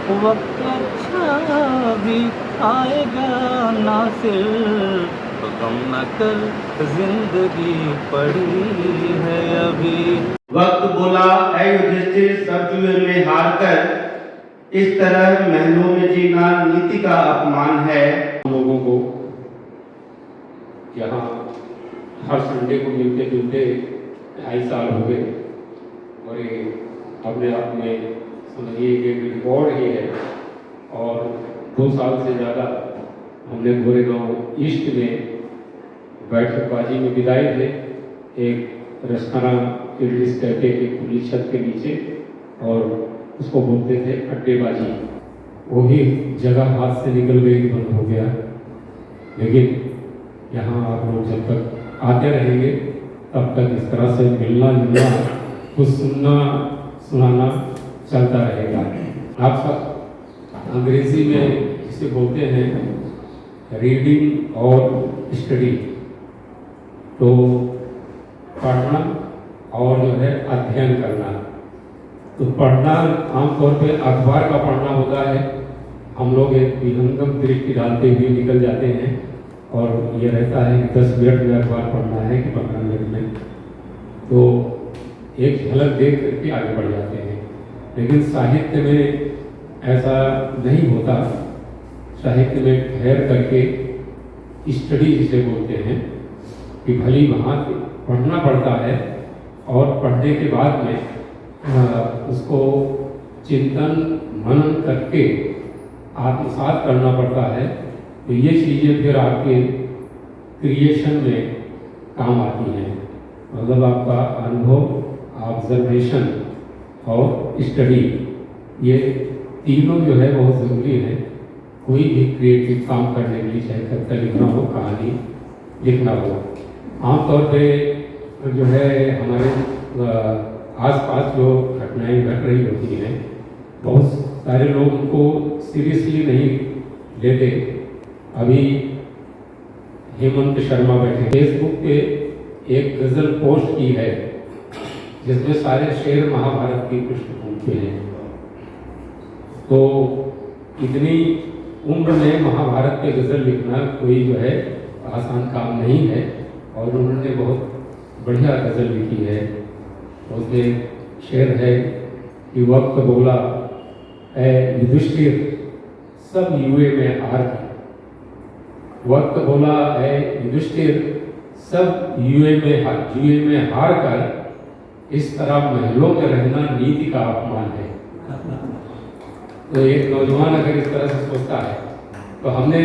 वक्त अच्छा भी आएगा नासिर, तो गम न कर, जिंदगी पड़ी है अभी। वक्त बोला, ऐ युधिष्ठिर, सब जुए में हार कर इस तरह महलों में जीना नीति का अपमान है। लोगों को यहाँ हर संडे को मिलते जुलते 2.5 साल हो गए और ये अपने आप में समझिए कि रिकॉर्ड ही है। और 2 साल से ज़्यादा हमने गोरेगांव ईस्ट में बैठकबाजी में बिताए थे, एक रेस्टोरा इडलिस कैफे के खुली छत के नीचे, और उसको बोलते थे अड्डेबाजी। वही जगह हाथ से निकल गई, बंद हो गया। लेकिन यहाँ आप लोग जब तक आते रहेंगे तब तक इस तरह से मिलना जुलना, कुछ सुनना सुनाना चलता रहेगा। आप सब अंग्रेजी में इसे बोलते हैं रीडिंग और स्टडी, तो पढ़ना और जो है अध्ययन करना। तो पढ़ना आमतौर पे अखबार का पढ़ना होता है। हम लोग एक विहंगम दृष्टि डालते हुए निकल जाते हैं और ये रहता है कि 10 मिनट में अखबार पढ़ना है कि 15 मिनट में, तो एक झलक देख करके आगे बढ़ जाते हैं। लेकिन साहित्य में ऐसा नहीं होता। साहित्य में ठहर करके स्टडी जिसे बोलते हैं कि भली वहाँ पढ़ना पड़ता है, और पढ़ने के बाद में उसको चिंतन मनन करके आत्मसात करना पड़ता है। तो ये चीज़ें फिर आपके क्रिएशन में काम आती हैं। मतलब आपका अनुभव, ऑब्जर्वेशन और स्टडी, ये तीनों जो है बहुत ज़रूरी है कोई भी क्रिएटिव काम करने के लिए, चाहे कविता लिखना हो, कहानी लिखना हो। आमतौर पे जो है हमारे आसपास जो घटनाएं घट रही होती हैं, बहुत सारे लोग उनको सीरियसली नहीं लेते। अभी हेमंत शर्मा बैठे फेसबुक पे एक गज़ल पोस्ट की है जिसमें सारे शेर महाभारत की पृष्ठभूमि पे हैं। तो इतनी उम्र में महाभारत पे गज़ल लिखना कोई जो है आसान काम नहीं है, और उन्होंने बहुत बढ़िया गज़ल लिखी है। उसमें शेर है कि वक्त बोला, ऐ युधिष्ठिर, सब युए में हार कर। वक्त बोला, ऐ युधिष्ठिर, सब जुए में हार कर इस तरह महलों में रहना नीति का अपमान है। तो एक नौजवान अगर इस तरह से सोचता है, तो हमने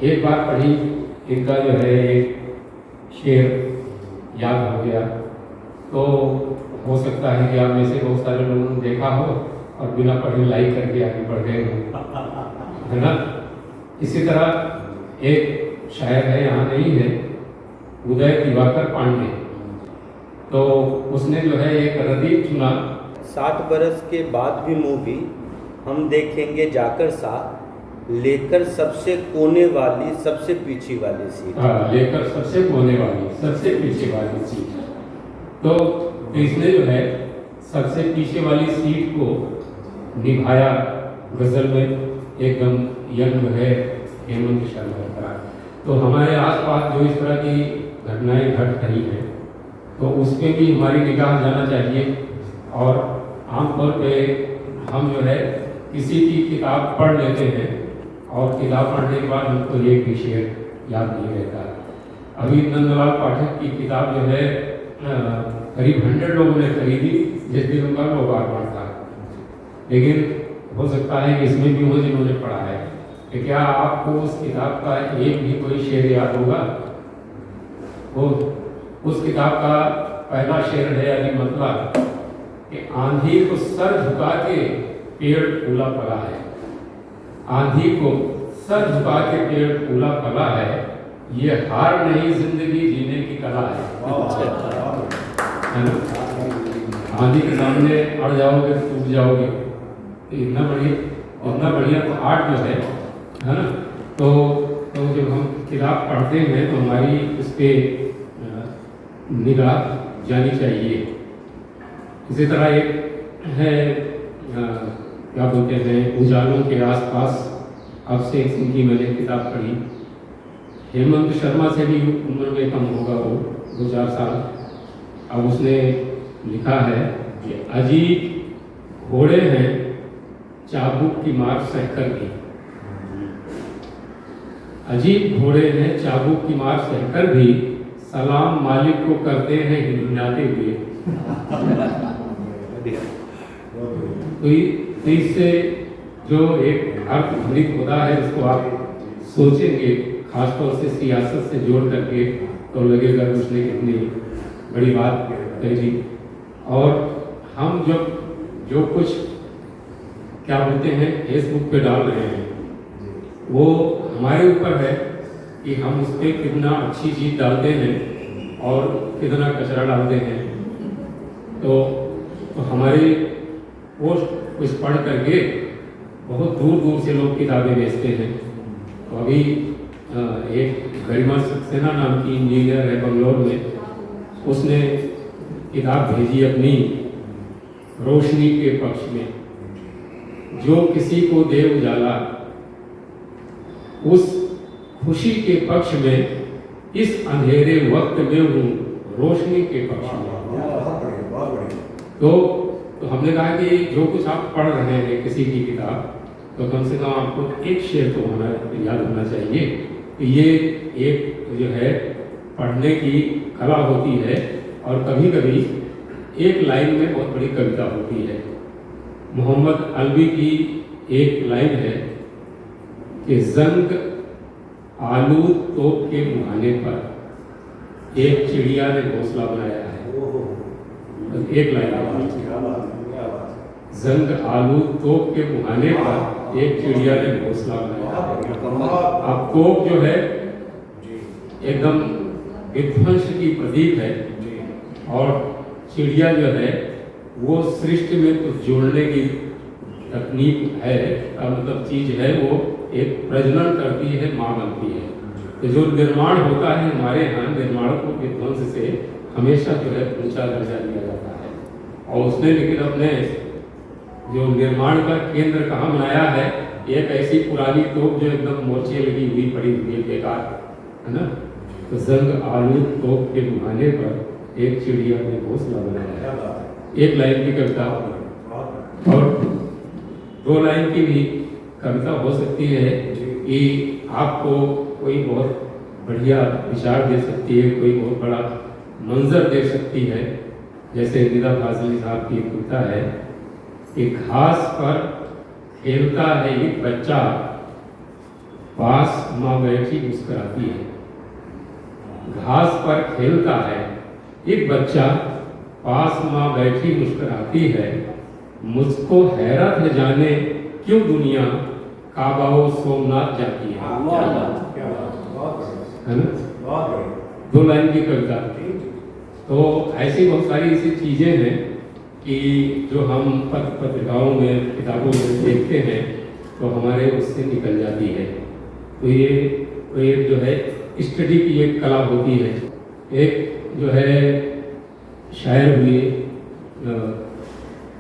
एक बार पढ़ी, इनका जो है एक शेर याद हो गया। तो हो सकता है कि आप में से बहुत सारे लोगों ने देखा हो और बिना पढ़े लाइक करके आगे बढ़ गए हो, है ना। इसी तरह एक शायर है, यहाँ नहीं है, उदय दिवाकर पांडे, तो उसने जो है एक रदीफ चुना। 60 बरस के बाद भी मूवी हम देखेंगे जाकर साथ, लेकर सबसे कोने वाली सबसे पीछे वाली सीट। लेकर सबसे कोने वाली सबसे पीछे वाली सीट। तो इसने जो है सबसे पीछे वाली सीट को निभाया गज़ल में, एकदम यंग है हेमंत शर्मा का। तो हमारे आसपास जो इस तरह की घटनाएं घट रही हैं, तो उस पर भी हमारी निगाह जाना चाहिए। और आमतौर पे हम जो है किसी की किताब पढ़ लेते हैं, और किताब पढ़ने के बाद हमको एक भी शेर याद नहीं रहता। अभी नंदलाल पाठक की किताब जो है करीब 100 लोगों ने खरीदी, जिस दिन उनका लोकार्पण था। लेकिन हो सकता है कि इसमें भी वो जिन्होंने पढ़ा है, कि क्या आपको उस किताब का एक भी कोई शेर याद होगा? वो उस किताब का पहला शेर है यानी मतलब कि आंधी को सर झुका के पेड़ फूला फला है। आंधी को सर झुका के पेड़ फूला फला है, ये हार नहीं जिंदगी जीने की कला है ना। आंधी के सामने अड़ जाओगे तो टूट जाओगे। तो इतना बढ़िया तो आर्ट जो है ना। तो जब हम किताब पढ़ते हैं तो हमारी इस पर निगाह जानी चाहिए। इसी तरह एक है क्या बोलते हैं, उजालों के आसपास, अब से इनकी मैंने किताब पढ़ी। हेमंत शर्मा से भी उम्र में कम होगा वो, 2-4 साल। अब उसने लिखा है कि अजीब घोड़े हैं चाबुक की मार सहकर भी, अजीब घोड़े हैं चाबुक की मार सहकर भी, सलाम मालिक को करते हैं हिनहिनाते हुए। तो इससे जो एक अर्थ भ्रमित होता है उसको आप सोचेंगे, खासतौर से सियासत से जोड़ करके, तो लगेगा कि उसने कितनी बड़ी बात कही थी। और हम जब जो कुछ क्या बोलते हैं फेसबुक पे डाल रहे हैं, वो हमारे ऊपर है कि हम उस पर कितना अच्छी चीज़ डालते हैं और कितना कचरा डालते हैं। तो हमारे पोस्ट कुछ पढ़ करके बहुत दूर दूर से लोग किताबें बेचते हैं। तो अभी एक गरिमा सक्सेना नाम की इंजीनियर है बंगलोर में, उसने किताब भेजी अपनी रोशनी के पक्ष में। जो किसी को दे उजाला, उस खुशी के पक्ष में, इस अंधेरे वक्त में हूँ रोशनी के पक्ष में। तो हमने कहा कि जो कुछ आप पढ़ रहे हैं किसी की किताब, तो कम से कम आपको एक शेर तो होना याद होना चाहिए कि ये एक जो है पढ़ने की कला होती है, और कभी कभी एक लाइन में बहुत बड़ी कविता होती है। मोहम्मद अलवी की एक लाइन है कि जंग आलू तोप के मुहाने पर एक चिड़िया ने घोंसला बनाया है। एक लाइन, जंग आलू तोप के मुहाने पर एक चिड़िया ने घोंसला बनाया है। अब तोप जो है एकदम विध्वंस की प्रतीक है, और चिड़िया जो है वो सृष्टि में कुछ जोड़ने की तकनीक है, मतलब चीज है, वो एक प्रजनन करती है, माँ बनती है। तो जो निर्माण होता है हमारे यहाँ, निर्माण को विध्वंस से हमेशा जो है ऊंचा दर्जा दिया जाता है। और उसने लेकिन अपने जो निर्माण का केंद्र कहाँ बनाया है, एक ऐसी पुरानी तोप जो एकदम मोर्चे लगी हुई पड़ी हुई है, बेकार है ना। तो जंग आलू तोप के मुहाने पर एक चिड़िया ने घोंसला बनाया है। एक लाइन की कविता और 2 लाइन की भी कविता हो सकती है कि आपको कोई बहुत बढ़िया विचार दे सकती है, कोई बहुत बड़ा मंजर दे सकती है। जैसे निदा फाजली साहब की एक कविता है कि घास पर खेलता है एक बच्चा, पास माँ बैठी मुस्कुराती है। घास पर खेलता है एक बच्चा, पास माँ बैठी मुस्कुराती है। मुझको हैरत है जाने क्यों दुनिया काबा सोमनाथ जाती है ना। 2 लाइन की कविता। तो ऐसी बहुत सारी ऐसी चीज़ें हैं कि जो हम पत्रिकाओं में, किताबों में देखते हैं तो हमारे उससे निकल जाती है। तो ये जो है स्टडी की एक कला होती है। एक जो है शायर हुए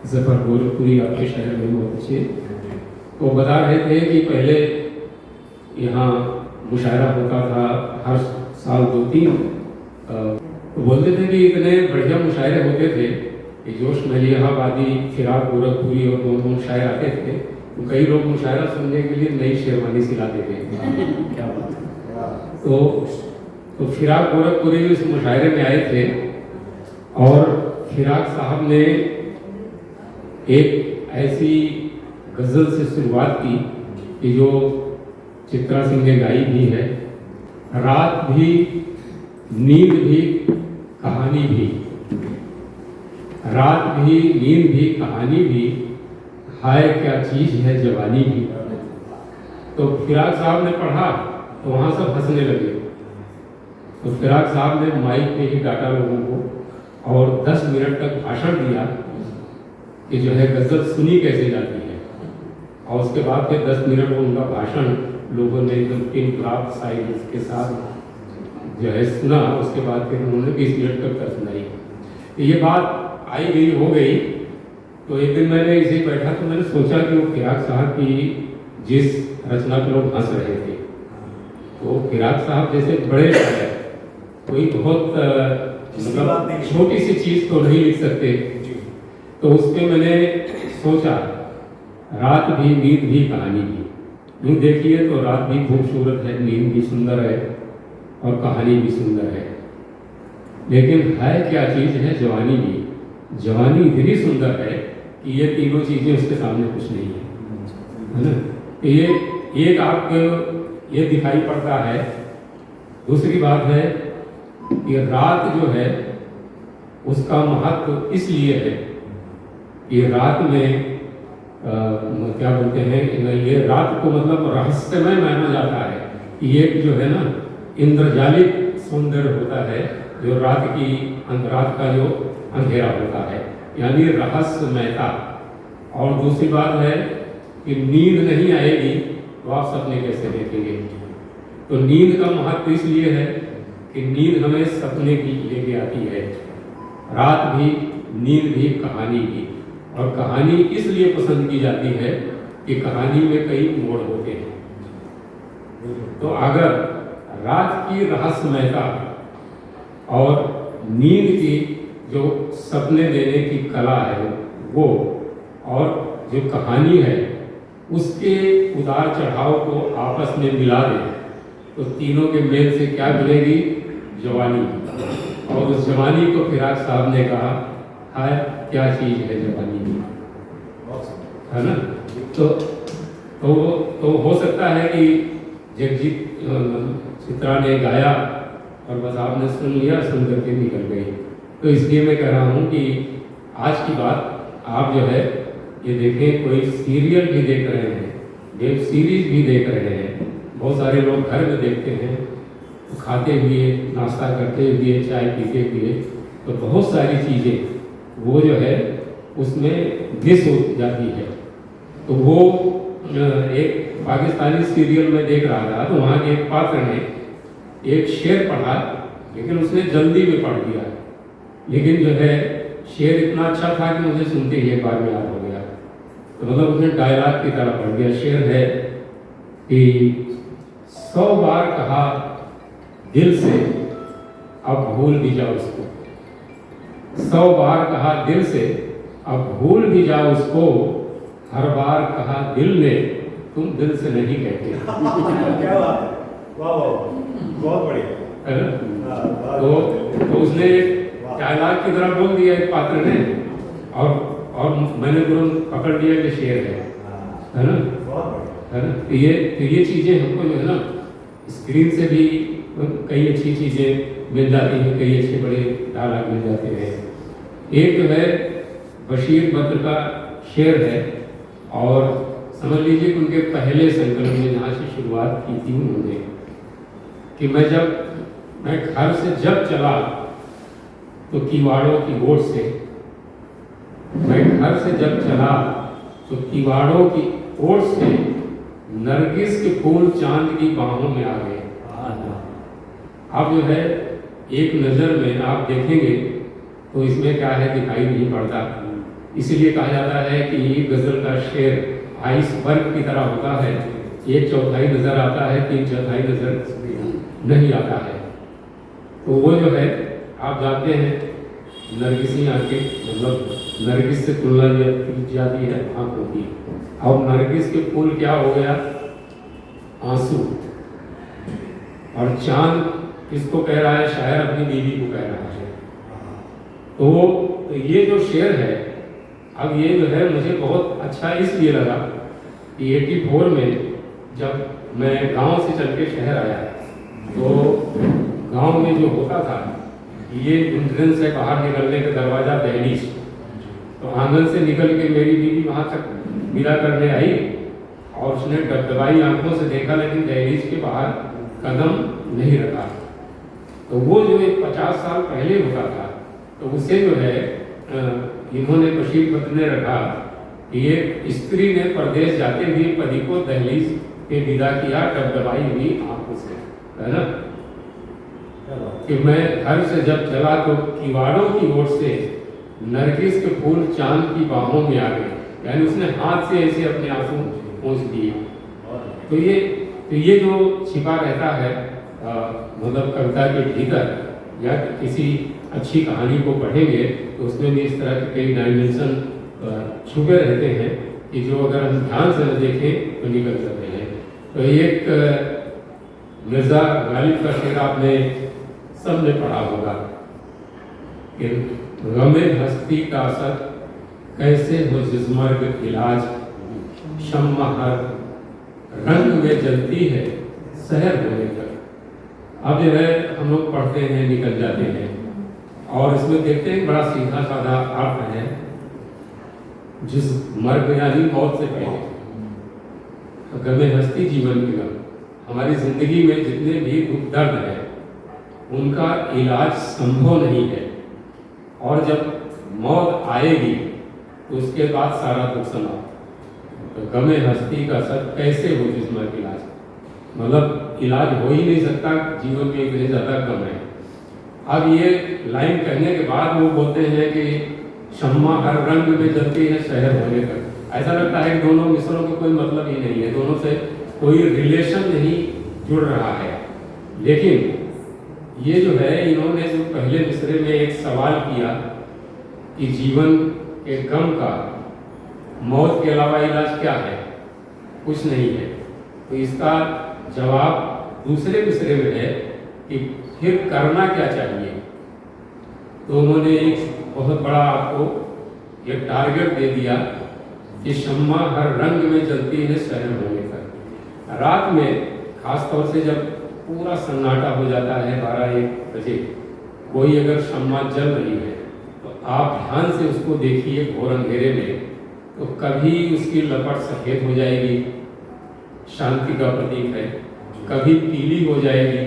जफर गोरखपुरी, आपके शहर में बहुत अच्छे, तो बता रहे थे कि पहले यहाँ मुशायरा होता था हर साल 2-3। तो बोलते थे कि इतने बढ़िया मुशायरे होते थे कि जोश मलिहाबादी, फिराक गोरखपुरी और 2 शायर आते थे। तो कई लोग मुशायरा सुनने के लिए नई शेरवानी सिलाते थे। क्या बात है। तो फिराक गोरखपुरी भी इस मुशायरे में आए थे, और फिराक साहब ने एक ऐसी गज़ल से शुरुआत की कि जो चित्रा सिंह ने गाई भी है, रात भी नींद भी कहानी भी, रात भी नींद भी कहानी भी, हाय क्या चीज है जवानी भी। तो फिराक साहब ने पढ़ा तो वहाँ सब हंसने लगे। तो फिराक साहब ने माइक पे ही डांटा लोगों को और 10 मिनट तक भाषण दिया कि जो है गज़ल सुनी कैसे जाती है। और उसके बाद फिर 10 मिनट उनका भाषण लोगों ने एकदम पिन ड्रॉप साइलेंस के साथ जो है सुना। उसके बाद फिर उन्होंने 20 मिनट तक सुनाई। ये बात आई गई हो गई। तो एक दिन मैंने इसे बैठा तो मैंने सोचा कि वो फिराक साहब की जिस रचना पे लोग हंस रहे थे, तो फिराक साहब जैसे बड़े शायर कोई बहुत मतलब छोटी सी चीज़ तो नहीं लिख सकते, तो उस पर मैंने सोचा रात भी नींद भी कहानी भी। यूँ देखिए तो रात भी खूबसूरत है, नींद भी सुंदर है और कहानी भी सुंदर है, लेकिन है क्या चीज़ है जवानी भी। जवानी इतनी सुंदर है कि ये तीनों चीज़ें उसके सामने कुछ नहीं है ना। तो ये एक आपको ये दिखाई पड़ता है। दूसरी बात है कि रात जो है उसका महत्व इसलिए है कि रात में क्या बोलते हैं, ये रात को मतलब रहस्यमय माना जाता है कि एक जो है ना इंद्रजालिक सौंदर्य होता है जो रात का जो अंधेरा होता है, यानी रहस्यमयता। और दूसरी बात है कि नींद नहीं आएगी तो आप सपने कैसे देखेंगे। तो नींद का महत्व इसलिए है कि नींद हमें सपने की लेके आती है। रात भी, नींद भी, कहानी भी। और कहानी इसलिए पसंद की जाती है कि कहानी में कई मोड़ होते हैं। तो अगर रात की रहस्यमयता और नींद की जो सपने देने की कला है वो, और जो कहानी है उसके उतार चढ़ाव को आपस में मिला दें तो तीनों के मेल से क्या मिलेगी, जवानी। और उस जवानी को फिराक साहब ने कहा है क्या चीज़ है जवानी, है ना। तो हो सकता है कि जगजीत चित्रा ने गाया और बस आपने सुन लिया, सुन करके निकल गई। तो इसलिए मैं कह रहा हूँ कि आज की बात आप जो है ये देखें, कोई सीरियल भी देख रहे हैं, वेब सीरीज भी देख रहे हैं, बहुत सारे लोग घर में देखते हैं, तो खाते हुए, नाश्ता करते हुए, चाय पीते हुए, तो बहुत सारी चीज़ें वो जो है उसमें मिस हो जाती है। तो वो एक पाकिस्तानी सीरियल में देख रहा था, तो वहाँ के एक पात्र ने एक शेर पढ़ा, लेकिन उसने जल्दी में पढ़ दिया, लेकिन जो है शेर इतना अच्छा था कि मुझे सुनते ही एक बार में याद हो गया। तो मतलब उसने डायलॉग की तरह पढ़ दिया। शेर है कि 100 बार कहा दिल से अब भूल भी जाओ उसको, 100 बार कहा दिल से अब भूल भी जाओ उसको, हर बार कहा दिल ने तुम दिल से नहीं कहते। क्या बात है, वाह वाह, बहुत बढ़िया है ना। तो उसने डायलॉग की तरह बोल दिया एक पात्र ने, और मैंने तुरंत पकड़ लिया कि शेर है ना, है ना। तो ये चीज़ें हमको जो है ना स्क्रीन से भी कई अच्छी चीज़ें मिल जाती हैं, कई अच्छे बड़े डायलॉग मिल जाते हैं। एक जो है बशीर बद्र का शेर है, और समझ लीजिए कि उनके पहले संकलन में जहाँ से शुरुआत की थी उन्होंने, कि मैं घर से जब चला तो किवाड़ों की ओर से, मैं घर से जब चला तो किवाड़ों की ओर से नरगिस के फूल चांद की बाहों में आ गए। अब जो है एक नज़र में आप देखेंगे तो इसमें क्या है दिखाई नहीं पड़ता। इसीलिए कहा जाता है कि ये गज़ल का शेर आइसबर्ग की तरह होता है, 1/4 नज़र आता है, 3/4 नज़र नहीं आता है। तो वो जो है आप जानते हैं नरगिसी आंखें, मतलब नरगिस से तुलना की जाती है आंखों की, और नरगिस के फूल क्या हो गया, आंसू। और चांद किसको कह रहा है, शायर अपनी बीवी को कह रहा है। तो ये जो शेर है, अब ये जो है मुझे बहुत अच्छा इसलिए लगा कि 84 में जब मैं गांव से चल के शहर आया, तो गांव में जो होता था ये एंट्रेंस से बाहर निकलने का दरवाज़ा दहलीज, तो आंगन से निकल के मेरी बीवी वहाँ तक विदा करने आई, और उसने डबडबाई आंखों से देखा, लेकिन दहलीज के बाहर कदम नहीं रखा। तो वो जो एक 50 साल पहले होता था, तो उसे जो है इन्होंने बशीर बद्र ने रखा कि एक स्त्री ने परदेश जाते हुए पति को दहलीज पे विदा किया डबडबाई हुई आंखों से, है ना। कि मैं घर से जब चला तो किवाड़ों की ओर से नरगिस के फूल चांद की बाहों में आ गए, यानी उसने हाथ से ऐसे अपने आंसू पोंछ दिए। तो ये जो छिपा रहता है मतलब कविता के भीतर, या किसी अच्छी कहानी को पढ़ेंगे तो उसमें भी इस तरह के कई डायमेंशन छुपे रहते हैं कि जो अगर हम ध्यान से न देखें तो निकल सकते हैं। तो एक मिर्ज़ा गालिब का शेर आपने सबने पढ़ा होगा कि गमे हस्ती का असर कैसे हो जिस्मर्ग इलाज, शम्मा हर रंग में जलती है शहर होने तक। अब जो है हम लोग पढ़ते हैं, निकल जाते हैं और इसमें देखते हैं बड़ा सीधा साधा अर्थ है, जिस मर्ग यानी मौत से पहले गमे हस्ती जीवन की गम। हमारी जिंदगी में जितने भी दुख दर्द है उनका इलाज संभव नहीं है, और जब मौत आएगी तो उसके बाद सारा दुख समाप्त। तो गमे हस्ती का सर कैसे हो जिस्म का इलाज, मतलब इलाज हो ही नहीं सकता, जीवन में इतने ज़्यादा गम है। अब ये लाइन कहने के बाद वो बोलते हैं कि शम्मा हर रंग में जलती है शहर होने तक। ऐसा लगता है कि दोनों मिसरों का कोई मतलब ही नहीं है, दोनों से कोई रिलेशन नहीं जुड़ रहा है। लेकिन ये जो है, इन्होंने जो पहले मिसरे में एक सवाल किया कि जीवन के गम का मौत के अलावा इलाज क्या है, कुछ नहीं है। तो इसका जवाब दूसरे मिसरे में है कि फिर करना क्या चाहिए। तो उन्होंने एक बहुत बड़ा आपको एक टारगेट दे दिया कि शम्मा हर रंग में जलती है शहर होने तक। रात में खास तौर से जब पूरा सन्नाटा हो जाता है 12-1 बजे, कोई अगर शम्मा जल रही है तो आप ध्यान से उसको देखिए घोर अंधेरे में, तो कभी उसकी लपट सफ़ेद हो जाएगी, शांति का प्रतीक है, कभी पीली हो जाएगी,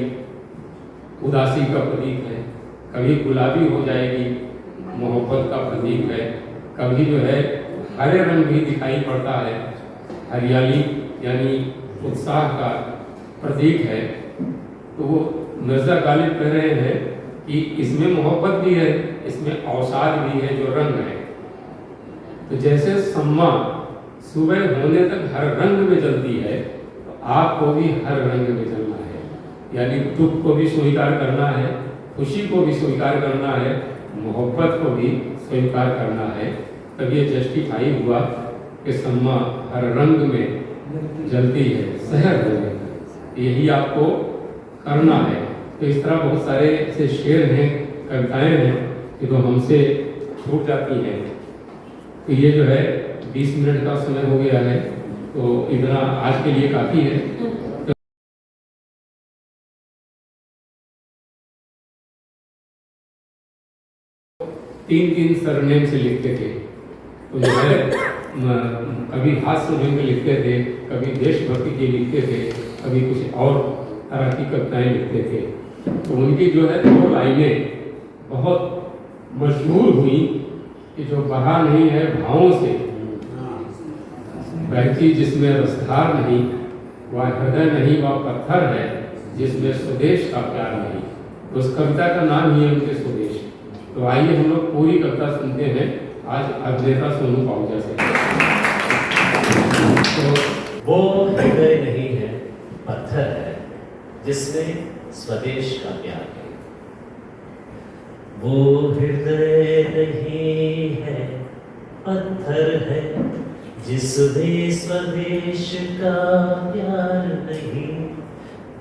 उदासी का प्रतीक है, कभी गुलाबी हो जाएगी, मोहब्बत का प्रतीक है, कभी जो है हरे रंग भी दिखाई पड़ता है, हरियाली यानी उत्साह का प्रतीक है। तो वो मिर्ज़ा गालिब कह रहे हैं कि इसमें मोहब्बत भी है, इसमें औसाद भी है जो रंग है। तो जैसे सम्मा सुबह होने तक हर रंग में जलती है, तो आपको भी हर रंग में जलना है, यानी दुख को भी स्वीकार करना है, खुशी को भी स्वीकार करना है, मोहब्बत को भी स्वीकार करना है। तब ये जस्टिफाई हुआ कि सम्मा हर रंग में जलती है शहर होने तक, यही आपको करना है। तो इस तरह बहुत सारे ऐसे शेर हैं, कविताएं हैं कि जो हमसे छूट जाती हैं। तो ये जो है 20 मिनट का समय हो गया है, तो इतना आज के लिए काफ़ी है। 3-3 सरनेम से लिखते थे, तो जो है कभी हास्य में लिखते थे, कभी देशभक्ति की लिखते थे, कभी कुछ और तरह की कविताएं लिखते थे। तो उनकी जो है 2 लाइनें बहुत मशहूर हुई कि जो बहा नहीं है भावों से, बहती जिसमें रसधार नहीं, वह हृदय नहीं वह पत्थर है, जिसमें स्वदेश का प्यार नहीं। तो उस कविता का नाम ही है उनके स्वदेश। तो आइए हम लोग पूरी कविता सुनते हैं आज अभिनेता सोनू पाहुजा से। तो वो हृदय नहीं है पत्थर है, जिसमें स्वदेश का प्यार है। वो हृदय नहीं है पत्थर है, जिसमें स्वदेश का प्यार नहीं।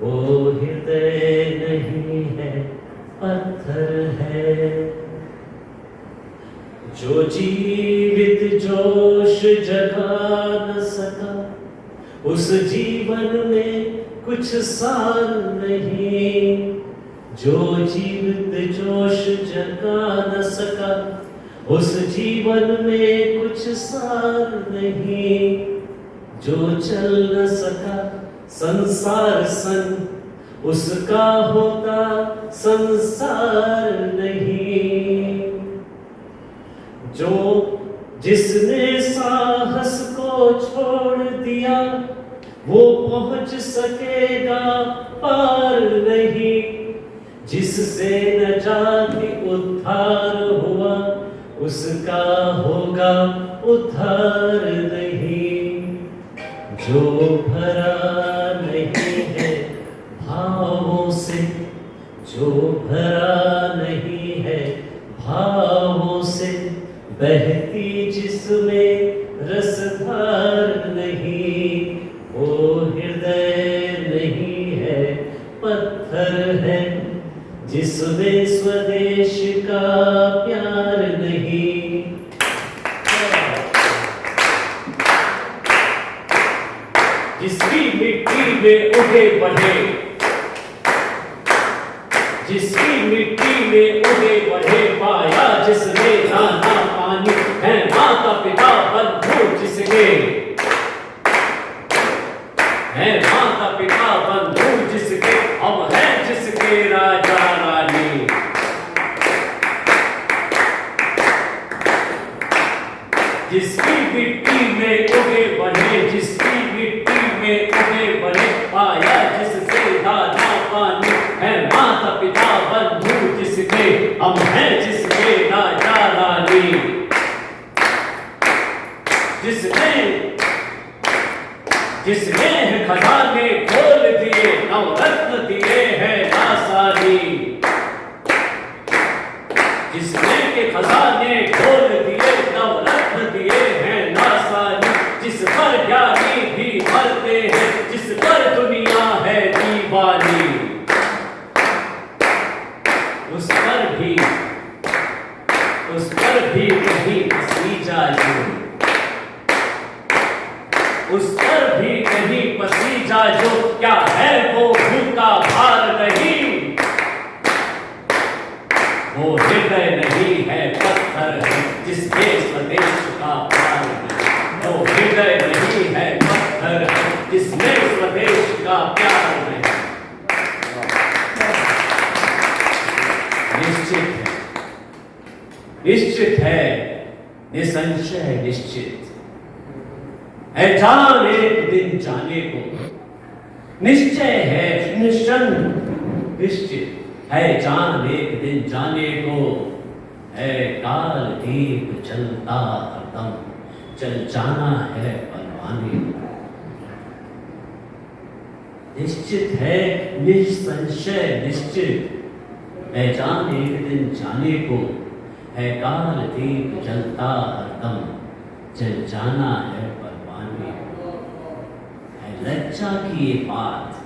वो हृदय नहीं है पत्थर है, जो जीवित जोश जगा न सका, उस जीवन में कुछ सार नहीं। जो जीवित जोश जगा न सका, उस जीवन में कुछ सार नहीं। जो चल न सका संसार संग, उसका होता संसार नहीं। जो जिसने साहस को छोड़ दिया, वो पहुंच सकेगा पार नहीं। जिससे न जाति उद्धार हुआ, उसका होगा उद्धार नहीं। जो भरा नहीं है भावों से, जो भरा नहीं है भावों से, बहती जिसमें रसधार नहीं, वो हृदय नहीं है पत्थर है, जिसमें स्वदेश का प्यार नहीं। जिसकी मिट्टी में उगे बढ़े, जिसकी मिट्टी में उगे बढ़े, पाया जिसने दाना पानी है, माता पिता बंधु जिसके है, माता पिता बंधु जिसके, हम हैं जिसके राजा रानी। जिसकी मिट्टी में उगे बढ़े, जिसकी मिट्टी में उगे बढ़े, पाया जिससे दाना पानी है, माता पिता बंधु जिसके, हम हैं जिसके राजा रानी। जिसने जिसने खजाने खोल दिए, नवरत्न दिए हैं आसानी। जिसने के खजाने खोल दिए, नवरत्न दिए हैं आसानी। जिस पर ज्ञानी भी मरते हैं, जिस पर दुनिया है दीवानी, उस पर भी कहीं पसी जाए, उस पर भी कहीं पसी जा जो, क्या है वो भूखा भार नहीं। वो हृदय नहीं है पत्थर है, जिसके स्वदेश का प्यार है। वो हृदय नहीं है पत्थर है, जिसमें स्वदेश का प्यार है। निश्चित है, निसंशय निश्चित है जान एक दिन जाने को, निश्चय है निश्चंद निश्चित है जान एक दिन जाने को, है काल दीप चलता हरदम, चल जाना है परवाने को। निश्चित है निसंशय निश्चित है जान एक दिन जाने को, है काल दीप जलता हरदम, चल जाना है परवाने को। है लज्जा की ये बात,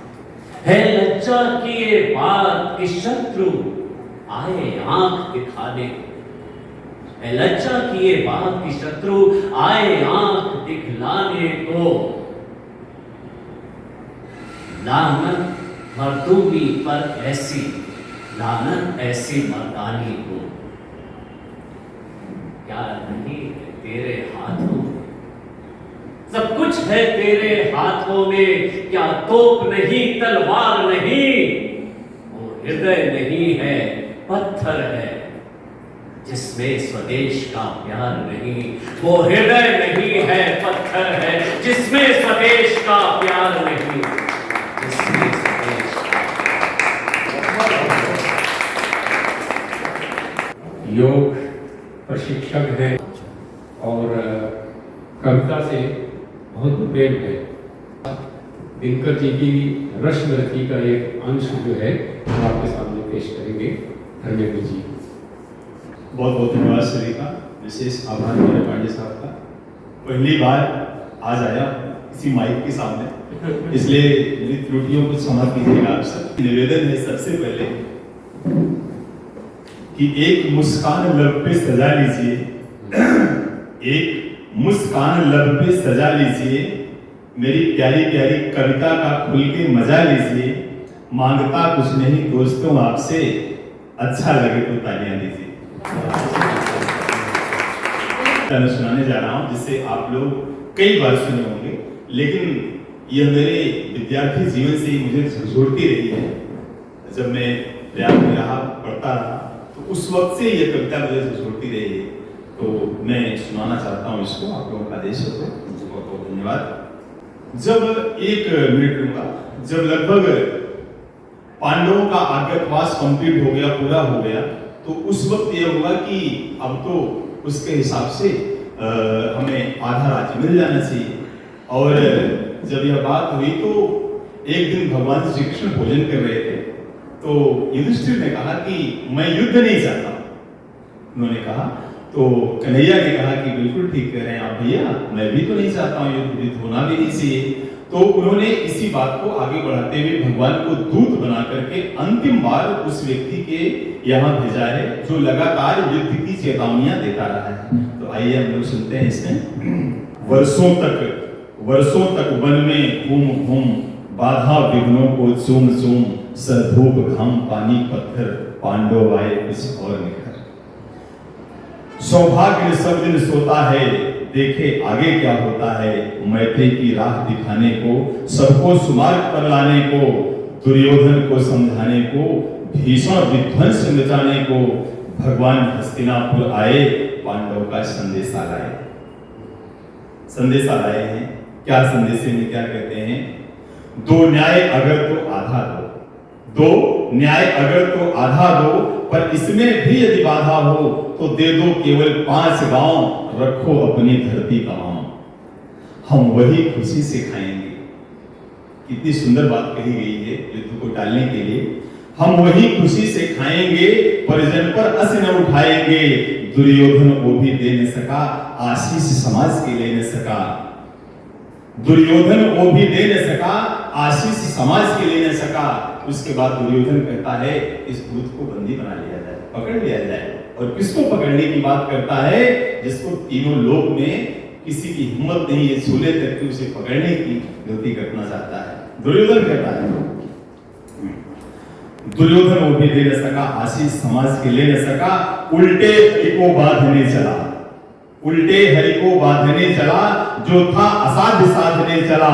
है लज्जा की ये बात कि शत्रु आए आंख दिखाने को। है लज्जा की ये बात कि शत्रु आए आंख दिखलाने को। लानत मर्दूमी पर ऐसी, लानत ऐसी मर्दानी को। क्या नहीं है तेरे हाथों, सब कुछ है तेरे हाथों में, क्या तोप नहीं तलवार नहीं। वो हृदय नहीं है पत्थर है, जिसमें स्वदेश का प्यार नहीं। वो हृदय नहीं है पत्थर है, जिसमें स्वदेश का प्यार नहीं। जिसमें स्वदेश योग प्रशिक्षक है और कविता से बहुत प्रेम है। दिनकर जी की रश्मरती का एक अंश जो है वो आपके सामने पेश करेंगे धर्मेंद्र जी। बहुत बहुत धन्यवाद सभी का, विशेष आभार मेरे पांडे साहब का। पहली बार आज आया इसी माइक के सामने, इसलिए मेरी त्रुटियों को क्षमा कीजिएगा आप सब। निवेदन है सबसे पहले कि एक मुस्कान लब पे सजा लीजिए, एक मुस्कान लब पे सजा लीजिए, मेरी प्यारी प्यारी कविता का खुल के मजा लीजिए। मांगता कुछ नहीं दोस्तों आपसे, अच्छा लगे तो तालियां दीजिए। मैं सुनाने जा रहा हूं जिसे आप लोग कई बार सुने होंगे, लेकिन यह मेरे विद्यार्थी जीवन से ही मुझे झकझोरती रही है। जब मैं प्रयाग में रहा, पढ़ता रहा, तो उस वक्त से यह कविता मुझे झकझोरती रही है। तो मैं सुनाना चाहता हूँ इसको, आप लोगों का आदेश हो तो बहुत बहुत धन्यवाद। जब 1 मिनट लूंगा, जब लगभग पांडवों का अज्ञातवास कंप्लीट हो गया, पूरा हो गया, तो उस वक्त यह हुआ कि अब तो उसके हिसाब से हमें आधा राज्य मिल जाना चाहिए। और जब यह बात हुई तो एक दिन भगवान श्री कृष्ण भोजन कर रहे थे, तो युधिष्ठिर ने कहा कि मैं युद्ध नहीं चाहता। उन्होंने कहा, तो कन्हैया ने कहा कि बिल्कुल ठीक कह रहे हैं आप भैया, मैं भी तो नहीं चाहता हूँ, युद्ध होना भी नहीं चाहिए। तो उन्होंने इसी बात को आगे बढ़ाते हुए भगवान को दूत बना करके अंतिम बार उस व्यक्ति के यहाँ भेजा है जो लगातार युद्ध की चेतावनियां देता रहा है। तो आइए हम लोग सुनते हैं इसमें। वर्षों तक वन में घूम घूम बाधा विघ्नों को चूम चूम, सरधूप घाम पानी पत्थर, पांडव आए कुछ और निखर। सौभाग्य सब दिन सोता है, देखे आगे क्या होता है। मैत्री की राह दिखाने को, सबको सुमार्ग पर लाने को, दुर्योधन को समझाने को, भीषण विध्वंस मिटाने को भगवान हस्तिनापुर आए, पांडव का संदेशा लाए। संदेशा लाए हैं। क्या संदेश में क्या कहते हैं? दो न्याय अगर तो आधा दो, दो न्याय अगर तो आधा दो, पर इसमें भी यदि बाधा हो तो दे दो केवल 5 गांव, रखो अपनी धरती का नाम, हम वही खुशी से खाएंगे। कितनी सुंदर बात कही गई है युद्ध को टालने के लिए। हम वही खुशी से खाएंगे, परिजन पर अस न उठाएंगे। दुर्योधन वो भी दे न सका, आशीष समाज के ले न सका। दुर्योधन वो भी दे न सका, आशीष समाज के ले न सका। उसके बाद दुर्योधन कहता है इस दूत को बंदी बना लिया जाए, पकड़ लिया जाए। और किसको पकड़ने की बात करता है? जिसको तीनों लोक में किसी की हिम्मत नहीं है छूले तक कि उसे पकड़ने की गलती करना चाहता है। दुर्योधन कहता है दुर्योधन वो भी दे न सका, आशीष समाज के ले न सका। उल्टे हरि को बांधने चला, उल्टे हरि को बांधने चला, जो था असाध्य साधने चला।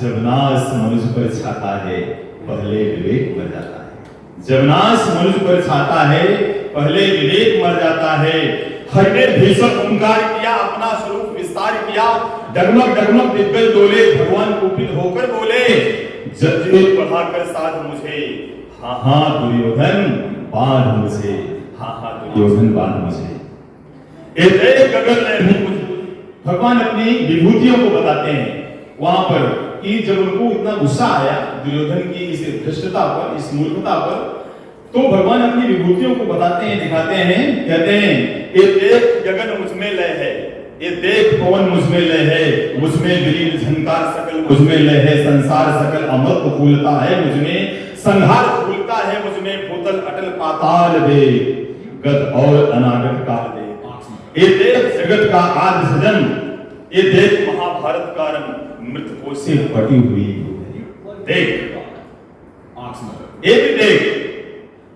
जब नाश मनुष्य पर छाता है, पहले विवेक मर जाता है। जब नाश मनुष्य पर छाता है, पहले विवेक मर जाता है। हरि ने भीषण ओंकार किया, अपना स्वरूप विस्तार किया। डगमग डगमग दिग्गज डोले, भगवान कुपित होकर बोले, जज्बे बढ़ाकर साध मुझे, हाँ हाँ दुर्योधन बांध मुझे, हाँ हाँ दुर्योधन बांध मुझे। एक गगन में भगवान अपनी विभूतियों को बताते हैं वहां पर कि जब उनको इतना गुस्सा आया दुर्योधन की इस धृष्टता पर, इस मूर्खता पर, तो भगवान अपनी विभूतियों को बताते हैं, दिखाते हैं। कहते हैं ये देख गगन मुझमें लय है, ये देख पवन मुझमें लय है, मुझमें विलीन झंकार सकल मुझमें लय है। संसार सकल अमृत फूलता है मुझमें, संहार फूलता है मुझमें। भूतल अटल पाताल दे, गत और अनागत काल दे। ये देख जगत का आदि सजन, ये देख महाभारत का रंग, मृतकों से पटी हुई देख। ये भी देख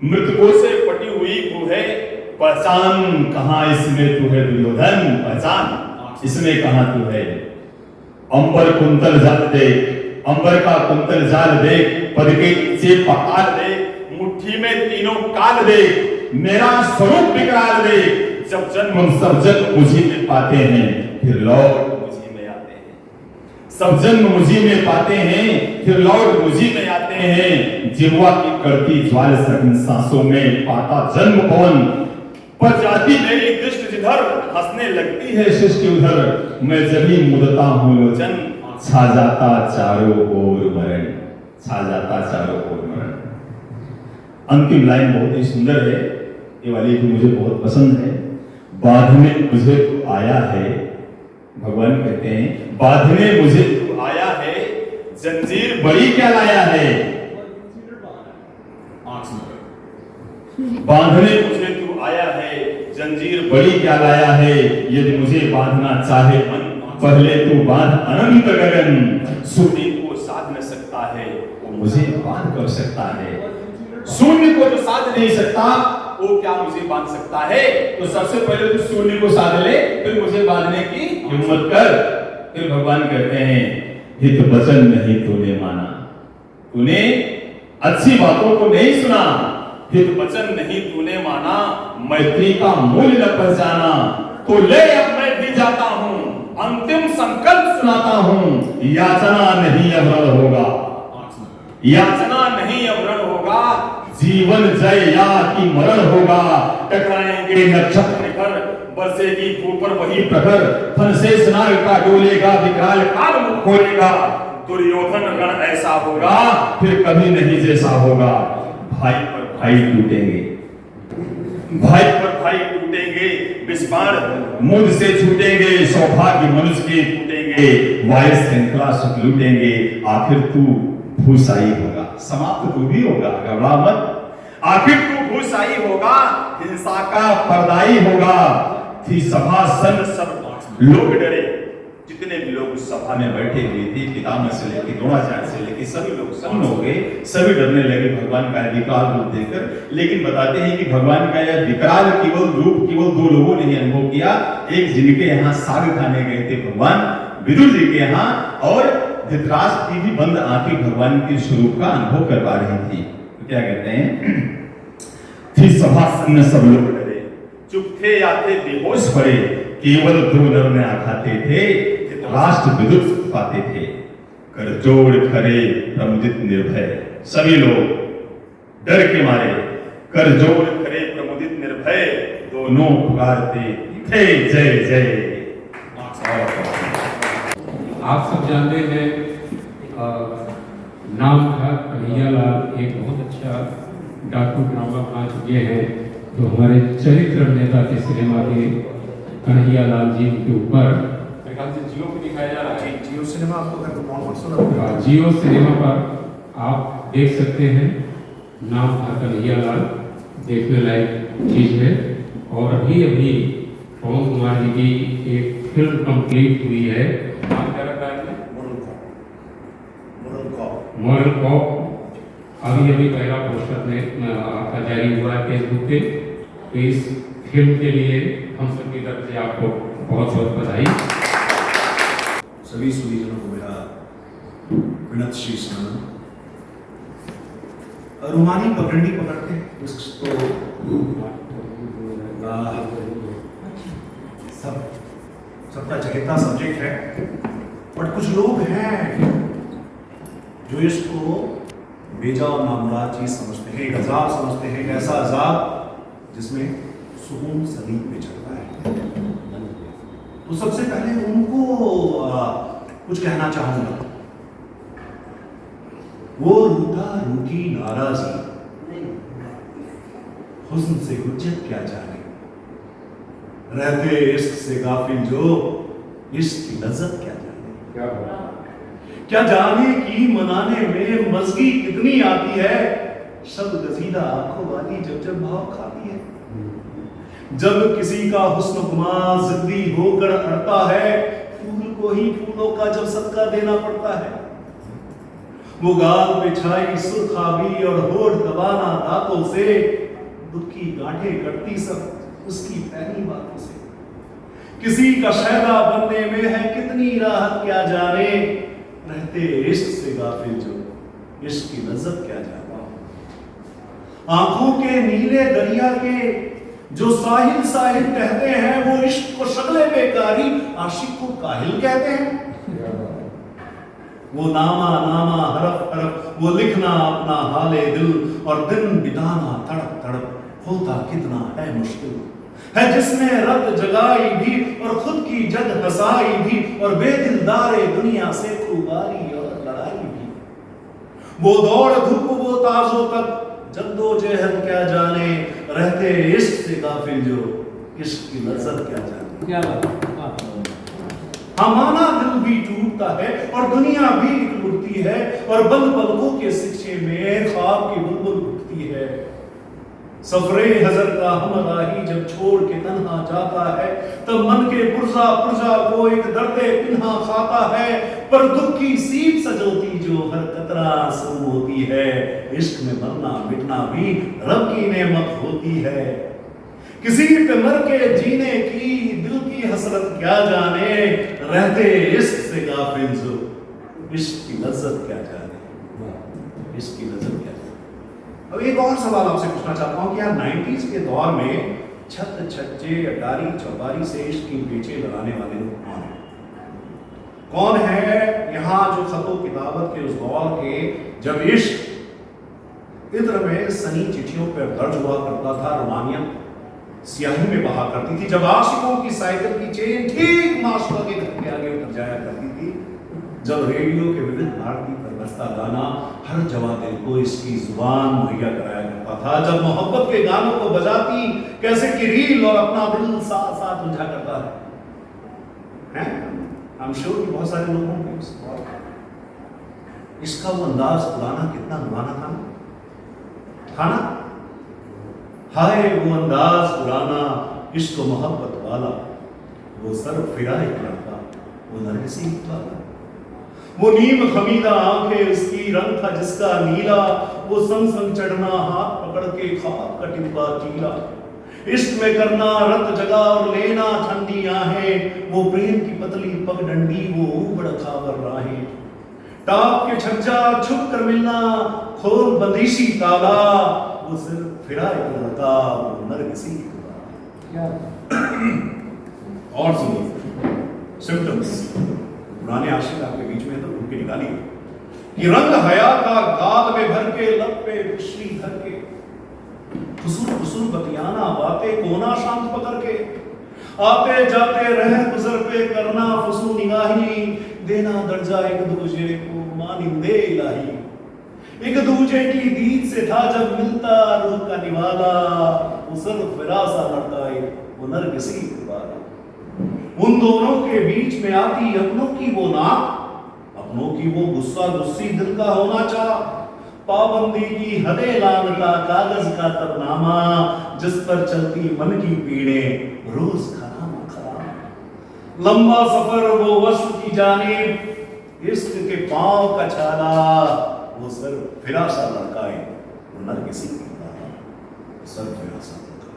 मृतकों से पटी हुई तू है, पहचान कहां इसमें तू है दुर्योधन, पहचान इसमें कहां तू है। अंबर कुंतल जाल देख, अंबर का कुंतल जाल देख, पद के नीचे पहाड़ देख, मुट्ठी में तीनों काल देख, मेरा स्वरूप विकराल देख। जब जन्म सब जन्म मुझी में पाते हैं, फिर लौट मुझी में आते हैं। सब जन्म मुझी में पाते हैं, फिर लौट मुझी में आते हैं। जिह्वा की करती ज्वाल सकन सांसों में, पाता जन्म पवन पर जाती मेरी दृष्टि जिधर, हंसने लगती है सृष्टि उधर। मैं जभी मुदता हूँ लोचन, छा जाता चारों ओर मरण, छा जाता चारों ओर मरण। अंतिम लाइन बहुत ही सुंदर है, ये वाली भी मुझे बहुत पसंद है। बांधने मुझे तू आया है, भगवान कहते हैं बांधने मुझे तू आया है, जंजीर बड़ी क्या लाया है। बांधने मुझे तू आया है, जंजीर बड़ी क्या लाया है। यदि मुझे बांधना चाहे मन, पहले तू बांध अनंत गगन। शून्य को साध न सकता है, वो मुझे बांध कर सकता है। शून्य को जो साध नहीं सकता, वो क्या मुझे बांध सकता है। तो सबसे पहले तू शून्य को साध ले, फिर मुझे बांधने की हिम्मत कर। फिर भगवान कहते हैं हित वचन नहीं तूने माना, तूने अच्छी बातों को नहीं सुना। हित वचन नहीं तूने माना, मैत्री का मूल्य न पहचाना। तो ले अब मैं भी जाता हूँ, अंतिम संकल्प सुनाता हूँ। याचना नहीं अवरण होगा, याचना नहीं अवरण होगा। जीवन जय या कि मरण होगा। टकराएंगे नक्षत्र निखर, बरसेगी ऊपर वही प्रहर, फन से स्नार का डोलेगा, विकराल काल मुख खोलेगा। दुर्योधन गण ऐसा होगा, फिर कभी नहीं जैसा होगा। भाई पर भाई टूटेंगे, भाई पर भाई टूटेंगे, विस्मार मुझ से छूटेंगे, सौभाग्य मनुष्य के टूटेंगे, वायु श्रृंखला सुख लूटेंगे, आखिर तू भूसाई होगा। समाप्त तू भी होगा, घबरा मत, आखिर तू भूसाई होगा, हिंसा का पर्दाई होगा। थी सभा सन सब लोग डरे, जितने भी लोग उस सभा में बैठे हुए थे, पितामह से लेकर द्रोणाचार्य से लेकर सभी लोग सन्न हो गए, सभी डरने लगे भगवान का विकराल रूप देखकर। लेकिन बताते हैं कि भगवान का यह विकराल केवल रूप केवल दो लोगों ने अनुभव किया, एक जिनके यहाँ साग खाने गए थे भगवान विदुर जी के यहाँ, और धृतराष्ट्र की भी बंद आंखें भगवान के स्वरूप का अनुभव करवा रही थी। तो क्या कहते हैं, थी सभा सन्न सब लोग डरे, चुप थे या थे बेहोश पड़े, केवल दो नर ने आखाते थे, राष्ट्र विदुर पाते थे। कर जोड़ खरे प्रमुदित निर्भय, सभी लोग डर के मारे कर जोड़ खरे प्रमुदित निर्भय, दोनों पुकारते थे जय जय। आप सब जानते हैं नाम था कन्हैयालाल एक बहुत अच्छा डॉक्यू ड्रामा बना चुके हैं, तो हमारे चरित्र नेता के सिनेमा के कन्हैयालाल जी के ऊपर मेरे ख्याल से जियो पे दिखाया जा रहा है। जियो सिनेमा आपको जियो सिनेमा पर आप देख सकते हैं। नाम था कन्हैयालाल, देखने लायक चीज है। और अभी अभी पवन कुमार जी की एक फिल्म कंप्लीट हुई है, नाम क्या रखा है? Moral cop. अभी पहला पोस्टर में आपका जारी हुआ है फेसबुक पे। तो इस फिल्म के लिए हम सबकी तरफ से आपको बहुत बहुत बधाई। सभी सुधीजनों को मेरा विनत शीश नमन। रूमानी पगडंडी पकड़ते इसको सबका चहेता सब्जेक्ट है, बट कुछ लोग हैं जो इसको बेजा और नामुराद चीज समझते हैं, एक अजाब समझते हैं, एक ऐसा अजाब जिसमें सुकून सलीब पे चलता है। तो सबसे पहले उनको कुछ कहना चाहूंगा। वो रूठा रूठी नाराजी, हुस्न से हुज्जत क्या जाने, रहते इश्क से गाफिल जो इश्क की लज्जत क्या जाने, क्या जाने की मनाने में मजगी कितनी आती है, शब गजीदा आंखों वाली जब जब भाव खाती है। जब किसी का हुस्न गुमा जिद्दी होकर अड़ता है, फूल को ही फूलों का जब सदका देना पड़ता है। वो गाल पे छाई सुर्खाबी और होठ दबाना दांतों से, दुख की गांठें कटती सब उसकी पहली बातों से। किसी का शहदा बनने में है कितनी राहत क्या जाने, रहते इश्क से गाफिल जो इश्क की लज्जत क्या जाने। आंखों के नीले दरिया के जो साहिल साहिल कहते हैं, वो इश्क को शक्ले बेकारी आशिक को काहिल कहते हैं। वो नामा नामा हरफ हरफ वो लिखना अपना हाले दिल, और दिन बिताना तड़प तड़प होता कितना है मुश्किल है, जिसने रब जगाई भी और खुद की जग हंसाई भी, और बेदिलदारे दुनिया से खूबारी और लड़ाई भी। वो दौड़ धूप वो ताजों तक जद्दोजहद क्या जाने, रहते इश्क से गाफिल जो इश्क की लज्जत क्या जाने। क्या हमारा दिल भी टूटता है और दुनिया भी टूटती है, और बंद पलकों के शिक्षे में ख्वाब की बुलबुल उठती है। सफरे हजर का हमराही जब छोड़ के तन्हा जाता है, तब मन के पुरजा पुरजा को एक दर्दे पिन्हा खाता है, पर दुख की सीप सजोती जो हर कतरा आंसू होती है। इश्क में मरना मिटना भी रब की नेमत होती है, किसी पे मर के जीने की दिल की हसरत क्या जाने, रहते इश्क से गाफिल जो इश्क की लज्जत क्या जाने, इश्क की लज्जत क्या जाने। अब एक और सवाल आपसे पूछना चाहता हूं कि यार 90s के दौर में छत छज्जे अटारी चौबारी से इश्क की बेचे लगाने वाले लोग कौन है? कौन है यहाँ जो खतो किताबत के उस दौर के जब इश्क इत्र में सनी चिट्ठियों पर दर्ज हुआ करता था, रोमानियत स्याही में बहा करती थी। जब आशिकों की साइकिल की चेन ठीक माशुका के घर के आगे उतर जाया करती थी, जब रेडियो के विविध भारती पर बजता गाना हर जवां दिल को इसकी जुबान मुहैया कराया करता था, जब मोहब्बत के गानों को बजाती कैसे कि रील और अपना दिल साथ साथ उलझा करता है। आई एम श्योर कि बहुत सारे लोगों को इसका वो अंदाज पुराना कितना नुराना था ना। हाय वो अंदाज पुराना, इश्क मोहब्बत वाला, वो सर फिरा एक लड़का, वो नरगिसी वाला, वो नीम खमीदा आंखें उसकी, रंग था जिसका नीला, वो संग संग चढ़ना हाथ पकड़ के ख्वाब का टिब्बा टीला, इश्क में करना रत जगा और लेना ठंडी आहें, वो प्रेम की पतली पगडंडी, वो उबड़ खावर राहें, टाप के छज्जा छुप कर मिलना, खोल बंदिशी ताला, वो सिर्फ फिरा एक लड़का, वो नरगिसी क्या। और सुनिए सिम्टम्स, पुराने आशिक आपके बीच में तो ढूंढ के निकालिए कि रंग हया का गाल में भर के, लब पे बिश्री धर के, खुसूर खुसूर बतियाना, बातें कोना शांत पकड़ के, आते जाते रह गुजर पे करना फुसू निगाही, देना दर्जा एक दूसरे को मानिंदे इलाही, एक दूजे की दीद से था जब मिलता रूह का निवाला, वो सिर्फ फिरासा लड़ता है, वो नरगिसी वाला, उन दोनों के बीच में आती अपनों की वो नाक, अपनों की वो गुस्सा गुस्सी दिल का होना चाह, पाबंदी की हदे लानता कागज का तरनामा, जिस पर चलती मन की पीड़े रोज खरामा खरामा, लंबा सफर वो वस्त्र की जानिब, इश्क के पांव का छाला, वो सर फिरासा लड़का है, वो नरगिसी वाला, सर फिरासा लड़का,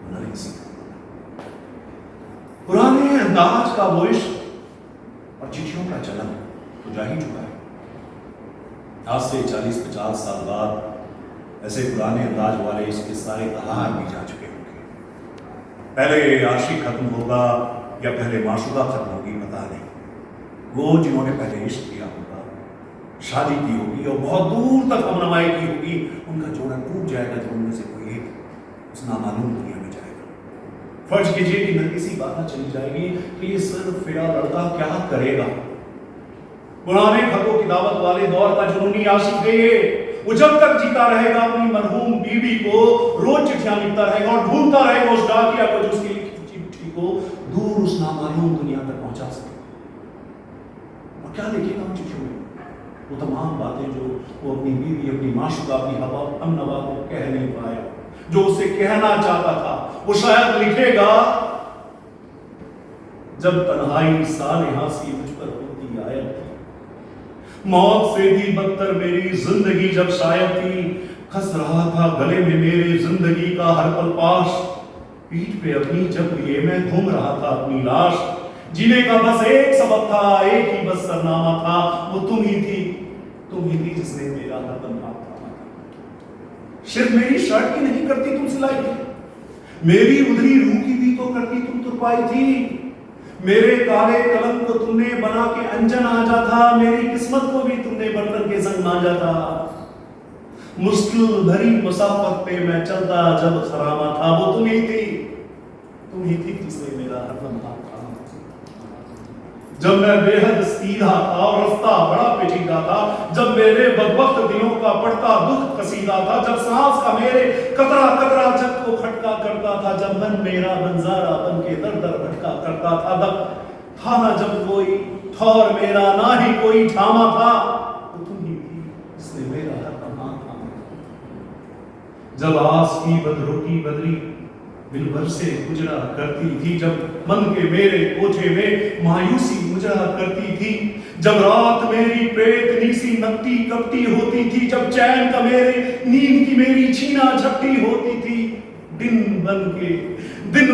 वो नरगिसी। पुराने अंदाज का वो इश्क और चिट्ठियों का चलन तो जा ही चुका है। आज से 40-50 साल बाद ऐसे पुराने अंदाज वाले इसके सारे कहार भी जा चुके होंगे। पहले आशिक खत्म होगा या पहले माशुका खत्म होगी पता नहीं। वो जिन्होंने पहले इश्क किया होगा, शादी की होगी और बहुत दूर तक हमनवाई की होगी, उनका जोड़ा टूट जाएगा जब उनमें से कोई एक उस नामालूम दुनिया में जाएगा। फर्ज कीजिए कि नरगिसी बात चली जाएगी कि ये सिर्फ फिरा लड़का क्या करेगा। पुराने खतों की दावत वाले दौर का जुनूनी आशिक है ये, वो जब तक जीता रहेगा अपनी मरहूम बीवी को रोज चिट्ठियां लिखता रहेगा और ढूंढता रहेगा उस डाकिया को जो उसकी लिखी चिट्ठी को दूर उस नामालूम दुनिया तक पहुंचा सके। और क्या लिखेगा उन चिट्ठियों में? वो तमाम बातें जो वो अपनी बीवी, अपनी माशुका, अपनी हवा हमनवा को कह नहीं पाया, जो उसे कहना चाहता था, वो शायद लिखेगा, जब तन्हाई सालिहा सी मुझ पर होती आयत थी, मौत से भी बदतर मेरी जिंदगी जब शायद थी, खस रहा था गले में मेरे जिंदगी का हर पल पाश, पीठ पे अपनी जब लिए मैं घूम रहा था अपनी लाश, जीने का बस एक सबब था, एक ही बस सरनामा था, वो तुम ही थी जिसने मेरा हरदम हाथ थामा था। सिर्फ मेरी शर्ट की नहीं करती तुम सिलाई थी, मेरी उधरी रूह की भी तो करती तुम तुरपाई थी, मेरे काले कलम को तुमने बना के अंजन आजा था, मेरी किस्मत को भी तुमने बर्तन के संग मांजा था, मुश्किल भरी मुसाफत पे मैं चलता जब खरामा था, वो तुम ही थी जिसने मेरा हरदम हाथ थामा था। जब मैं बेहद सीधा था और रास्ता बड़ा पेचीदा था, जब मेरे बदबख्त दिलों का पड़ता दुख कसीदा था, जब सांस का मेरे कतरा कतरा जग को खटका करता था, जब मन मेरा बंजारा बन के दर दर भटका करता था, तब था ना जब कोई ठौर मेरा ना ही कोई थामा था, तो तुम ही थी जिसने मेरा हरदम हाथ थामा था। जब आस की बदरुकी बदरी दिलभर से गुजरा करती थी, जब मन के मेरे कोठे में मायूसी गुजरा करती थी, जब रात मेरी प्रेतनी सी नकटी कपटी होती थी, जब चैन का मेरे नींद की मेरी छीना झपटी होती थी, दिन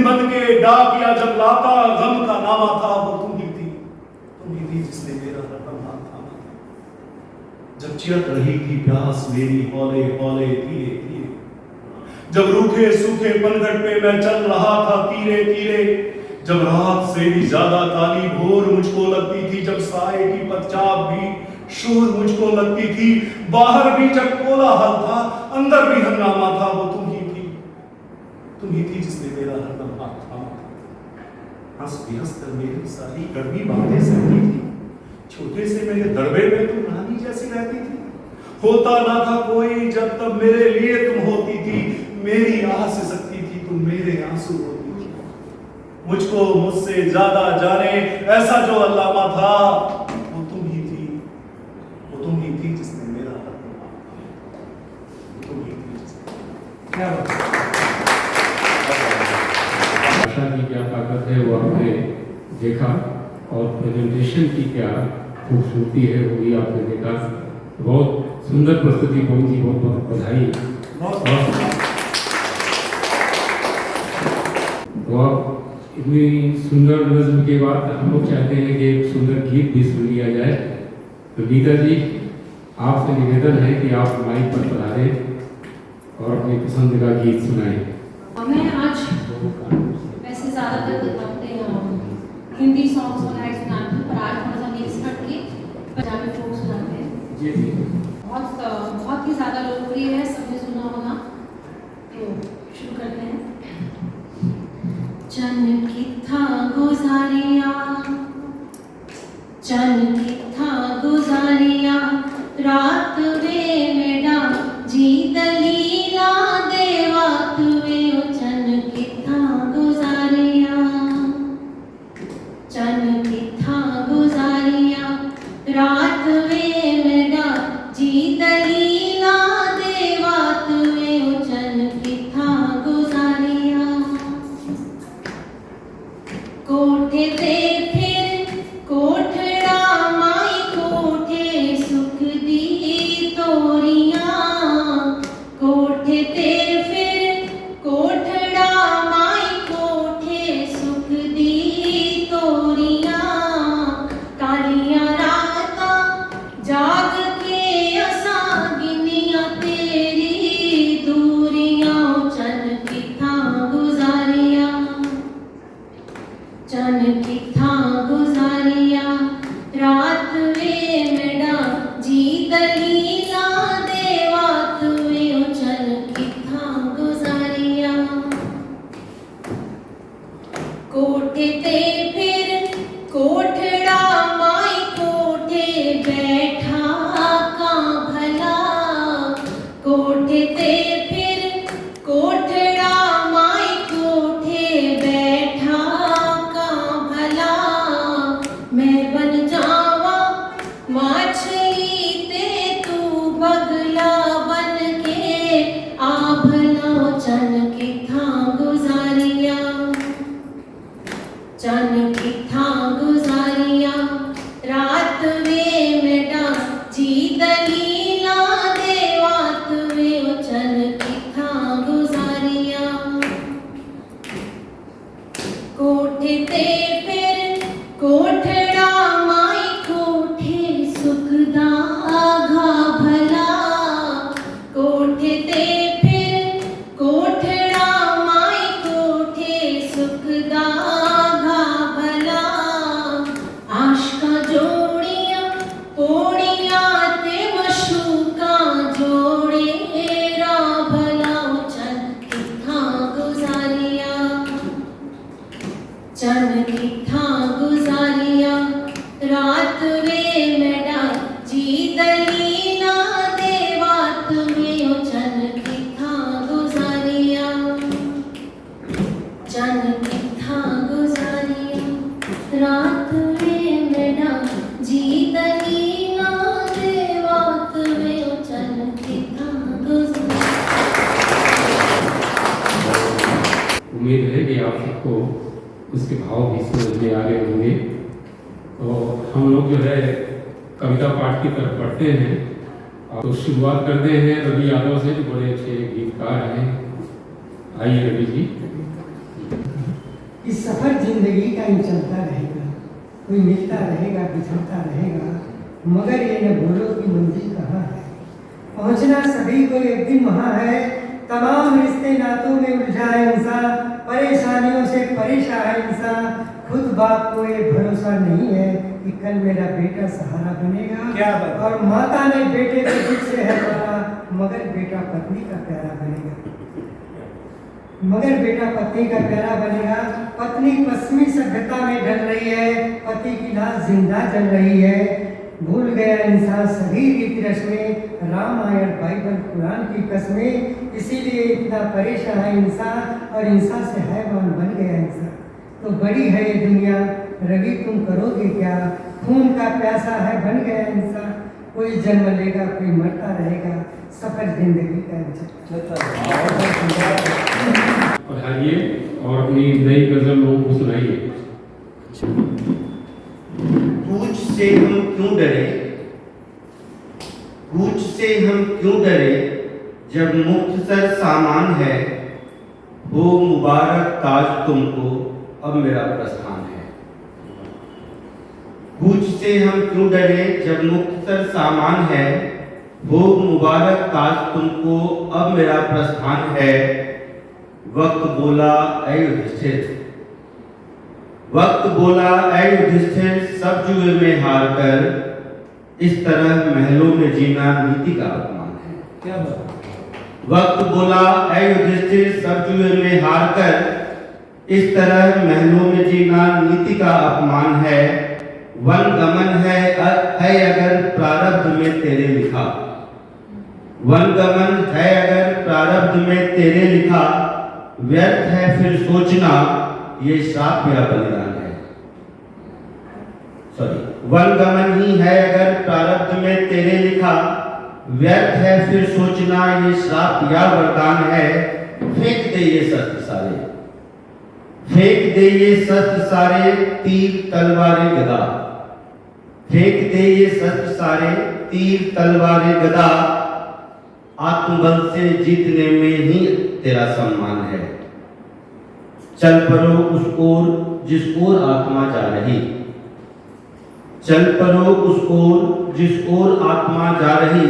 बन के डाकिया जब लाता गम का नामा था, वो तुम ही थी जिसने मेरा हरदम हाथ थामा था। जब चिरक रही थी प्यास मेरी हौले हौले धीरे धीरे, जब रूखे सूखे पनघट पे मैं चल रहा था तीरे तीरे, जब रात से भी ज्यादा काली भोर मुझको लगती थी, जब साए की पदचाप भी शोर मुझको लगती थी, बाहर भी जब कोलाहल था अंदर भी हंगामा था, वो तुम ही तुम ही थी जिसने मेरा हरदम हाथ थामा। हंस हंस कर मेरी सारी कड़वी बातें सहती थी। छोटे से मेरे दरबे में तुम रानी जैसी रहती थी। होता ना था कोई जब तब मेरे लिए तुम होती थी। मेरी आह से सकती थी तुम मेरे आंसू होती थी। मुझको मुझसे ज्यादा जाने ऐसा जो अल्लामा था, वो तुम ही थी। वो तुम ही थी जिसने मेरा हरदम हाथ थामा। वो तुम ही थी जिसने। क्या बात है? भाषा की क्या ताकत है वो आपने देखा, और प्रेजेंटेशन की क्या खूबसूरती है वो भी आपने देखा। बहुत सुंदर प्रस्तुति पवन जी, बहुत बहुत बधाई। तो आप इतनी सुंदर नज़्म के बाद हम लोग चाहते हैं कि एक सुंदर गीत भी सुन लिया जाए। तो गीता जी, आपसे निवेदन है कि आप माइक पर पधारें और अपनी पसंद का गीत सुनाएं। मैं आज वैसे ज़्यादातर अपने हिंदी सॉन्ग्स वगैरह सुनाती हूँ, पर आज थोड़ा सा मिक्स करके पंजाबी फोक सुनाते हैं। जी जी। बहुत ही ज़्यादा लोकप्रिय है, सबने सुना होगा, तो शुरू करते हैं। चन किथा गुजारिया, चन किथा गुजारिया, रात वे मेरा जी दलीला देवा तुवे, चन किथा गुजारिया, चन किथा गुजारिया, रात वे मेरा जी दलीला देवा तुवे, चन किथा गुजारिया। कोठे ते फिर कोठड़ा माई कोठे सुख दी तोरियां, कोठे ते फिर कोठड़ा माई कोठे सुख दी तोरियां, कालियां रातां जाग के असां गिनियां तेरी दूरियां, चन किथा गुजारिया, चन किथा गुजारिया, रात वे मेरा जी दलीला देवा तुवे, चन किथा गुजारिया। कोठे ते फिर कोठड़ा माई कोठे बैठा का भला, कोठे ते फिर कोठड़ा माई कोठे बैठा का भला, मैं बन जावा माछली ते तू बगला बन के आ भला, चन किथा गुजारिया, चन किथा गुजारिया, रात वे मेरा जी दलीला देवा तुवे, चन किथा गुजारिया। कोठे ते फिर कोठड़ा माई कोठे सुखदा घा भला, कोठे ते फिर कोठड़ा माई कोठे सुखदा घा भला, आशका जोड़ियां पोड़ियां ते मशूका जोड़े रा भला, चन किथा गुजारिया, चन किथा गुजारिया, रात वे मेरा जी दलीला देवा तुवे, चन किथा गुजारिया, चन किथा गुजारिया, रात वे मेरा जी दलीला देवा तुवे, चन किथा गुजारिया। उम्मीद है कि आप सबको उसके भाव भी समझ में आ गए होंगे। तो हम लोग जो है कविता पाठ की तरफ पढ़ते हैं। तो शुरुआत करते हैं रवि यादव से, जो बड़े अच्छे गीतकार हैं। आइए रवि जी। इस सफर जिंदगी का ही चलता रहेगा, कोई मिलता रहेगा बिछड़ता रहेगा, मगर ये न भूलो कि मंजिल कहाँ है। पहुंचना सभी को एक दिन वहाँ है, तमाम रिश्ते नातों में उलझा है इंसान, परेशानियों से परेशान है इंसान। खुद बाप को ये भरोसा नहीं है कि कल मेरा बेटा सहारा बनेगा। क्या बात। और माता ने बेटे को दुख से है मारा, मगर बेटा पत्नी का प्यारा बनेगा। मगर बेटा पत्नी का प्यारा बनेगा। पत्नी पश्चिमी सभ्यता में ढल रही है, पति की लाश जिंदा जल रही है। भूल गया इंसान सभी रीति रस्में, रामायण बाइबल कुरान की कस्में। इसीलिए इतना परेशान है इंसान और इंसान से हैवान बन गया इंसान। तो बड़ी है ये दुनिया, रवि तुम करोगे क्या? खून का प्यासा है बन गया इंसान। कोई जन्म लेगा कोई मरता रहेगा, सफर जिंदगी का पढ़ाइए और अपनी नई गजल लोगों को सुनाइए। कूच से हम क्यों डरे, कूच से हम क्यों डरे, जब मुख्तसर सामान है। हो मुबारक ताज तुमको, अब मेरा प्रस्थान है। कूच से हम क्यों डरे, जब मुख्तसर सामान है। हो मुबारक ताज तुमको, अब मेरा प्रस्थान है। वक्त बोला ऐ युधिष्ठिर, वक्त बोला ऐ युधिष्ठिर, सब जुए में हार कर। इस तरह महलों में जीना नीति का अपमान है। क्या बात? वक्त बोला ऐ युधिष्ठिर, सब जुए में हार कर। इस तरह महलों में जीना नीति का अपमान है। वन गमन है अगर प्रारब्ध में तेरे लिखा, वन गमन है अगर प्रारब्ध में तेरे लिखा। व्यर्थ है फिर सोचना ये श्राप या बलिदान है। सॉरी, वन गमन ही है अगर प्रारब्ध में तेरे लिखा। व्यर्थ है फिर सोचना ये श्राप या वरदान है। फेंक दे ये शस्त्र सारे, फेंक दे ये शस्त्र सारे, तीर तलवारें गदा। फेंक दे ये शस्त्र सारे, तीर तलवारें गदा। आत्मबल से जीतने में ही तेरा सम्मान है। चल परो उस ओर जिस ओर आत्मा जा रही, चल परो उस ओर जिस ओर आत्मा जा रही।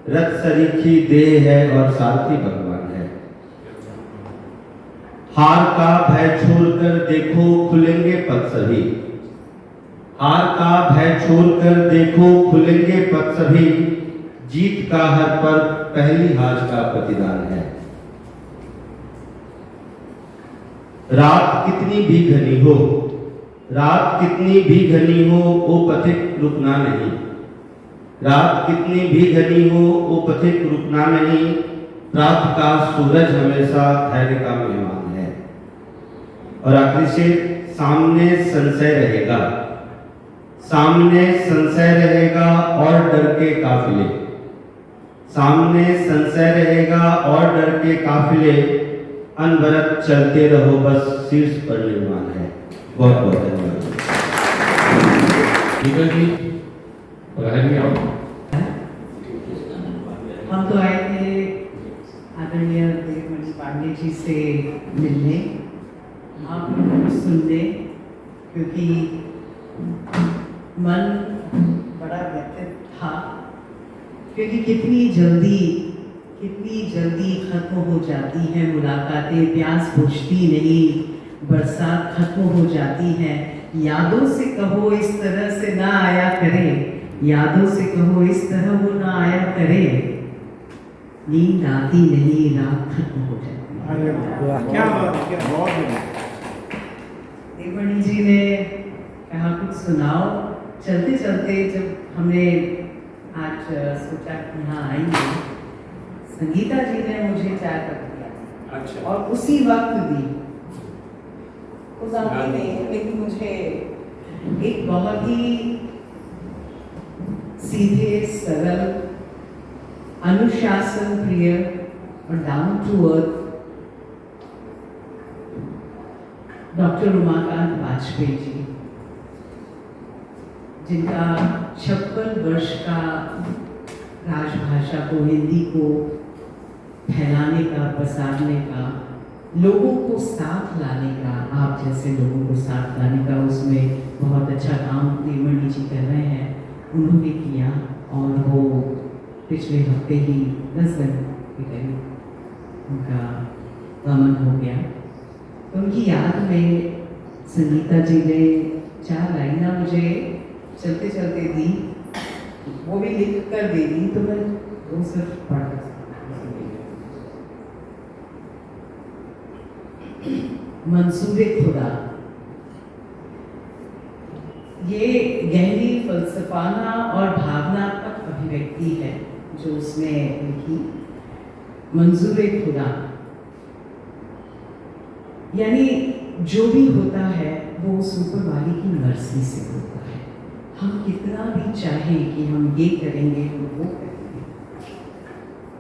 रथ सरीखी देह है और सारथी भगवान है। हार का भय छोड़कर देखो खुलेंगे पथ सभी, हार का भय छोड़कर देखो खुलेंगे पथ सभी। जीत का हर पर पहली हार का प्रतिदान है। रात कितनी भी घनी हो, रात कितनी भी घनी हो, ओ पथिक रुकना नहीं। रात कितनी भी घनी हो, ओ पथिक रुकना नहीं। प्रातः का सूरज हमेशा धैर्य का मेहमान है। और आखिरी से, सामने संशय रहेगा, सामने संशय रहेगा और डर के काफिले। सामने संशय रहेगा और डर के काफिले। अनवरत चलते रहो बस शीर्ष पर निर्माण है। बहुत बहुत धन्यवाद। हम तो आए थे आदरणीय देवमणि पांडे जी से मिलने, आप सुनने, क्योंकि मन बड़ा व्यथित था। क्योंकि कितनी जल्दी खत्म हो जाती हैं मुलाकातें, प्यास बुझती नहीं, बरसात खत्म हो जाती है। यादों से कहो इस तरह से ना आया करे, यादों से कहो इस तरह वो ना आया करे। नींद आती नहीं, रात खत्म हो जाती है। अरे वाह, क्या बात है, क्या बहुत। देवमणि जी ने कहा कुछ सुनाओ। चलते चलते जब हमने आज सोचा कि यहाँ आएंगे, संगीता जी ने मुझे चाय पक दिया। अच्छा। और उसी वक्त दी, उस आदमी ने, लेकिन मुझे एक बहुत ही सीधे सरल, अनुशासन प्रिय और down to earth doctor Umakant Vajpayee ji, जिनका 56 वर्ष का राजभाषा को, हिंदी को फैलाने का, पसारने का, लोगों को साथ लाने का, आप जैसे लोगों को साथ लाने का, उसमें बहुत अच्छा काम देवमणि जी कर रहे हैं। उन्होंने किया और वो पिछले हफ्ते ही 10 दिन के करीब उनका गमन हो गया। तो उनकी याद में संगीता जी ने 4 लाइना मुझे चलते चलते दी, वो भी लिख कर दे दी, तो मैं वो सिर्फ पढ़ मंसूबे खुदा, ये गहरी फलसफाना और भावनात्मक अभिव्यक्ति है जो उसने लिखी। मंजूरे खुदा यानी जो भी होता है वो उस ऊपर वाले की मर्जी से होता है। हम कितना भी चाहें कि हम ये करेंगे हम वो करेंगे,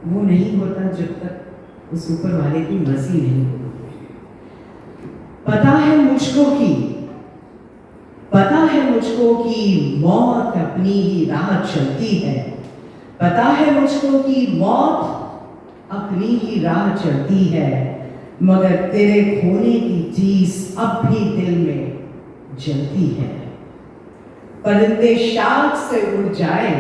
वो नहीं होता जब तक उस ऊपर वाले की मर्जी नहीं होती। पता है मुझको कि मौत अपनी ही राह चलती है। पता है मुझको कि मौत अपनी ही राह चलती है, मगर तेरे खोने की चीज अब भी दिल में जलती है। परिंदे शाख से उड़ जाए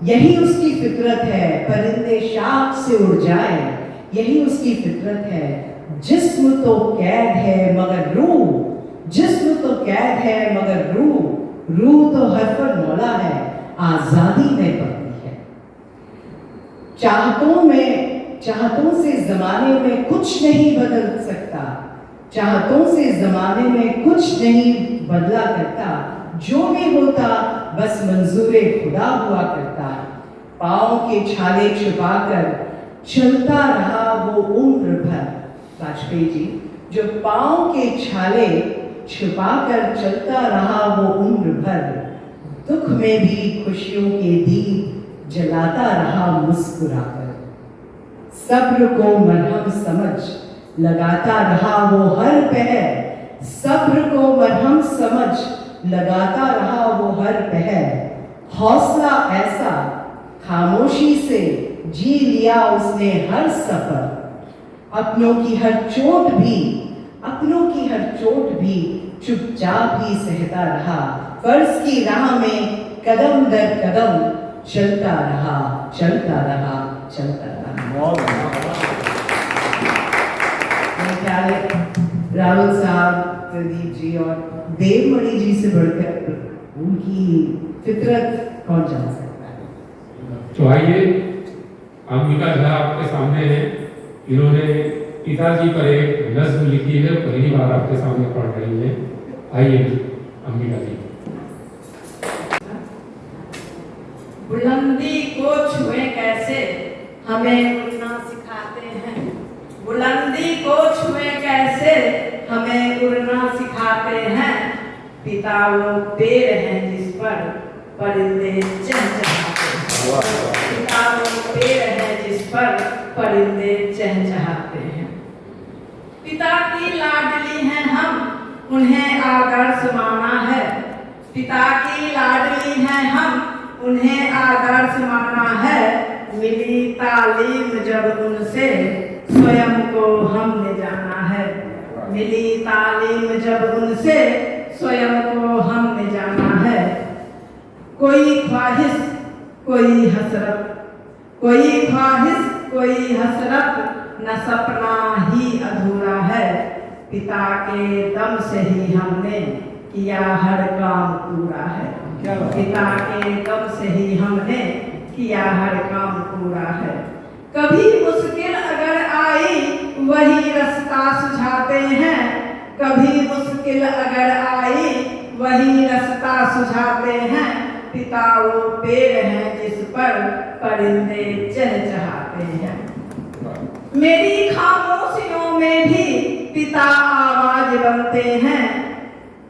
यही उसकी फितरत है, परिंदे शाख से उड़ जाए यही उसकी फितरत है। जिस्म तो कैद है मगर रूह, जिस्म तो कैद है मगर रूह तो हर पर मौला है, आजादी में पड़ती है। चाहतों से जमाने में कुछ नहीं बदल सकता, चाहतों से जमाने में कुछ नहीं बदला करता। जो भी होता बस मंजूरे खुदा हुआ करता। पाँव के छाले छुपाकर चलता रहा वो उम्र भर। वाजपेयी जी, जो पाँव के छाले छुपाकर चलता रहा वो उम्र भर, दुख में भी खुशियों के दीप जलाता रहा मुस्कुराकर। सब्र को मरहम समझ लगाता रहा वो हर पहर, सब्र को मरहम समझ लगाता रहा वो हर पहर। हौसला ऐसा खामोशी से जी लिया उसने हर सफर। अपनों की हर चोट भी चुपचाप ही सहता रहा। फर्ज की राह में कदम दर कदम चलता रहा। राहुल साहब, प्रदीप जी और देवमणि जी से बढ़कर उनकी फितरत कौन जान सकता है। तो आइए, अंबिका झा आपके सामने है। इन्होंने पिताजी पर एक नज्म लिखी है, पहली बार आपके सामने पढ़ रही है। आइए अंबिका जी। बुलंदी को छुए कैसे हमें उड़ना सिखाते हैं, बुलंदी को छुए कैसे हमें उड़ना सिखाते हैं। पिता वो पेड़ हैं जिस पर परिंदे चहचहाते हैं, पिता वो पेड़ हैं जिस पर परिंदे चहचहाते हैं। पिता की लाडली हैं हम, उन्हें आदर्श माना है। पिता की लाडली हैं हम, उन्हें आदर्श माना है। मिली तालीम जब उनसे स्वयं को हमने जाना है। मिली तालीम जब उनसे स्वयं को हमने जाना है। कोई ख्वाहिश कोई हसरत, कोई ख्वाहिश कोई हसरत, न सपना ही अधूरा है। पिता के दम से ही हमने किया हर काम पूरा है। पिता के दम से ही हमने किया हर काम पूरा है। कभी मुश्किल अगर आई वही रास्ता सुझाते हैं, कभी मुश्किल अगर आई वही रास्ता सुझाते हैं। पिता वो पेड़ हैं जिस पर परिंदे चहचहाते हैं। मेरी खामोशियों में भी पिता आवाज बनते हैं,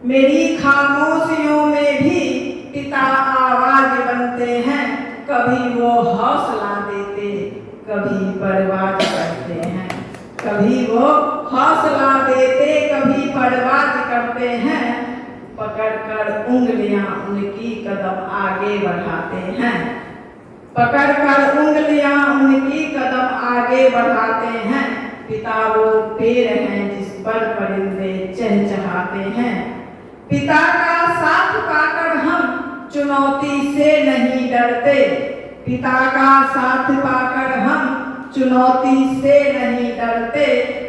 मेरी खामोशियों में भी पिता आवाज बनते हैं। कभी वो हौसला देते कभी परवाज करते हैं, कभी वो हौसला देते कभी परवाज करते हैं। पकड़कर उंगलियां उनकी कदम आगे बढ़ाते हैं, पकड़कर उंगलियां उनकी कदम आगे बढ़ाते हैं। पिता वो पेड़ हैं जिस पर परिंदे चहचहाते हैं। पिता का साथ पाकर हम चुनौती से नहीं डरते, पिता का साथ पाकर हम चुनौती से नहीं डरते।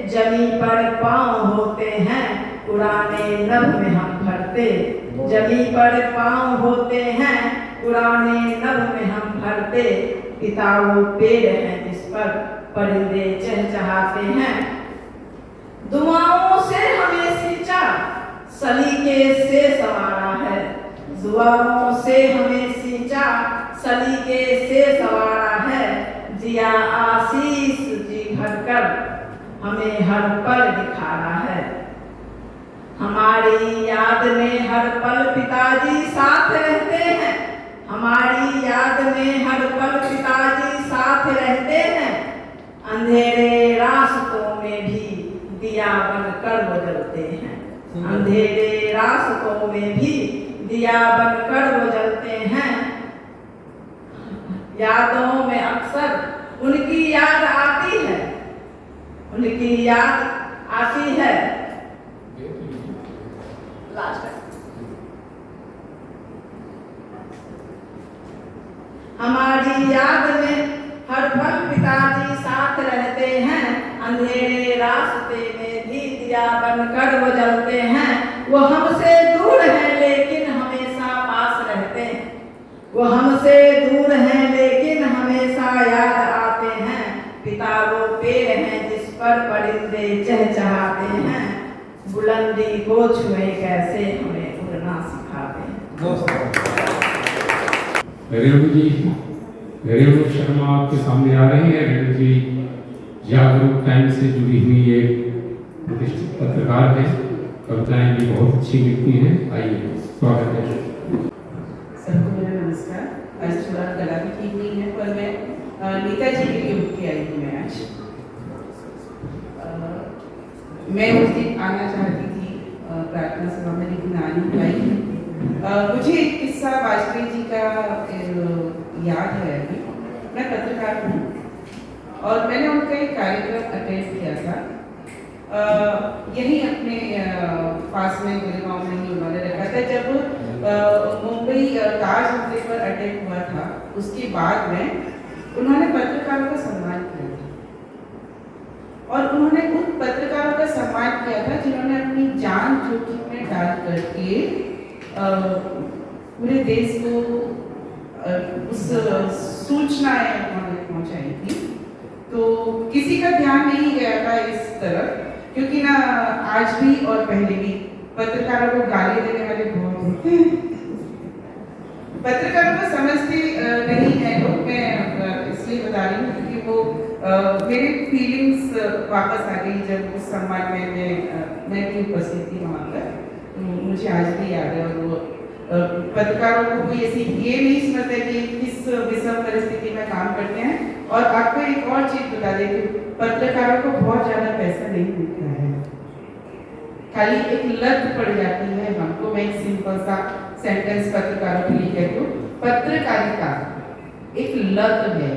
जमीन पर पाँव होते हैं उड़ाने नभ में हम भरते, जमीन पर पाँव होते हैं उड़ाने नभ में हम भरते। पिता वो पेड़ हैं जिस पर परिंदे चहचहाते हैं। दुआओं से हमें सींचा, सलीके से संवारा है। दुआओं से हमें सींचा, सलीके से संवारा है। जिया आशीष जी भरकर हमें हर पल दिखारा है। हमारी याद में हर पल पिताजी साथ रहते हैं। हमारी याद में हर पल पिताजी साथ रहते हैं। अंधेरे रास्तों में भी दिया बनकर वो जलते हैं। अंधेरे रास्तों में भी दिया बनकर वो जलते हैं। यादों में अक्सर उनकी याद आती है, उनकी याद आती है। हमारी याद में हर पल पिताजी साथ रहते हैं। अंधेरे रास्ते में भी दिया बनकर वो जलते हैं। वो हमसे दूर हैं लेकिन हमेशा पास रहते हैं। वो हमसे दूर हैं लेकिन हमेशा याद आते हैं। पिता वो पेड़ हैं जिस पर परिंदे चहचहाते हैं। बुलंदी को छुए कैसे हमें उड़ना सिखाते हैं। रेणु शर्मा आपके सामने आ रही है। रेणु जी जागरूक टाइम से जुड़ी हुई एक प्रतिष्ठित पत्रकार है। कविताएं भी बहुत अच्छी लिखती हैं। आइए, स्वागत है। सबको मेरा नमस्कार। आज थोड़ा गला भी ठीक नहीं है, पर मैं नेताजी के लिए उठ के आई हूँ। मैं आज मैं उस दिन आना चाहती थी प्रार्थना सभा में, लेकिन आ नहीं पाई। मुझे एक किस्सा वाजपेयी जी का याद है अभी। मैं पत्रकार हूँ और मैंने उनका एक कार्यक्रम अटेंड किया था। यही अपने पास में गुड़गांव में ही उन्होंने रखा था। जब मुंबई ताज होटल पर अटैक हुआ था, उसके बाद में उन्होंने पत्रकारों का सम्मान किया था। और उन्होंने उन पत्रकारों का सम्मान किया था जिन्होंने अपनी जान जोखिम में डाल करके पूरे देश को उस सूचनाएं उन्होंने पहुंचाई थी। तो किसी का ध्यान नहीं गया था इस तरफ, क्योंकि ना आज भी और पहले भी पत्रकारों को गाली देने वाले बहुत होते हैं। पत्रकारों को समझते नहीं है लोग। मैं इसलिए बता रही हूँ क्योंकि वो मेरी फीलिंग्स वापस आ गई जब उस सम्मान में मैं भी उपस्थित थी वहाँ पर। मुझे आज भी याद है। और वो पत्रकारों को कोई ऐसी ये नहीं समझता कि किस विषम परिस्थिति में काम करते हैं। और आपको एक और चीज बता दें कि पत्रकारों को बहुत ज़्यादा पैसा नहीं मिलता है, खाली एक लत पड़ जाती है हमको। मैं एक सिंपल सा सेंटेंस पत्रकारों के लिए कहती हूँ, पत्रकारिता एक लत है,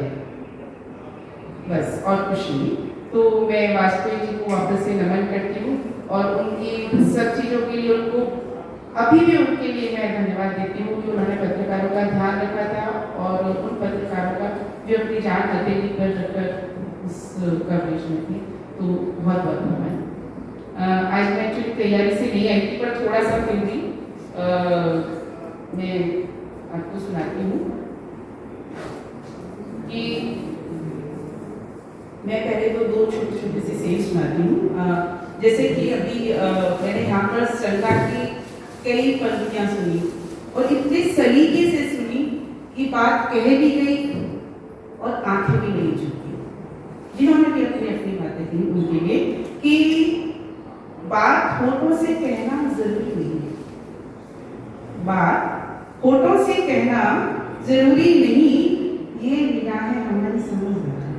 बस और कुछ नहीं। तो मैं वाजपेयी जी को वापस से नमन करती हूँ और उनकी सब चीज़ों के लिए उनको अभी भी उनके लिए मैं धन्यवाद देती हूँ कि उन्होंने पत्रकारों का ध्यान रखा था और उन पत्रकारों का जो अपनी जान हथेली पर रखकर उस कवरेज में थी। तो बहुत बहुत धन्यवाद। आज मैं एक्चुअली तैयारी से नहीं आई थी, पर थोड़ा सा फिर भी मैं आपको सुनाती हूँ कि मैं पहले तो दो छोटे छोटे से शेर सुनाती हूँ। जैसे कि अभी मैंने यहाँ पर संगा की कई पंक्तियाँ सुनी और इतने सलीके से सुनी कि बात कह भी गई और आंखें भी नहीं झुकी। जिन्होंने भी अपनी अपनी बातें की उनके लिए कि बात होठों से कहना जरूरी नहीं है। बात होठों से कहना जरूरी नहीं, ये निगाहें हमारी समझदार है।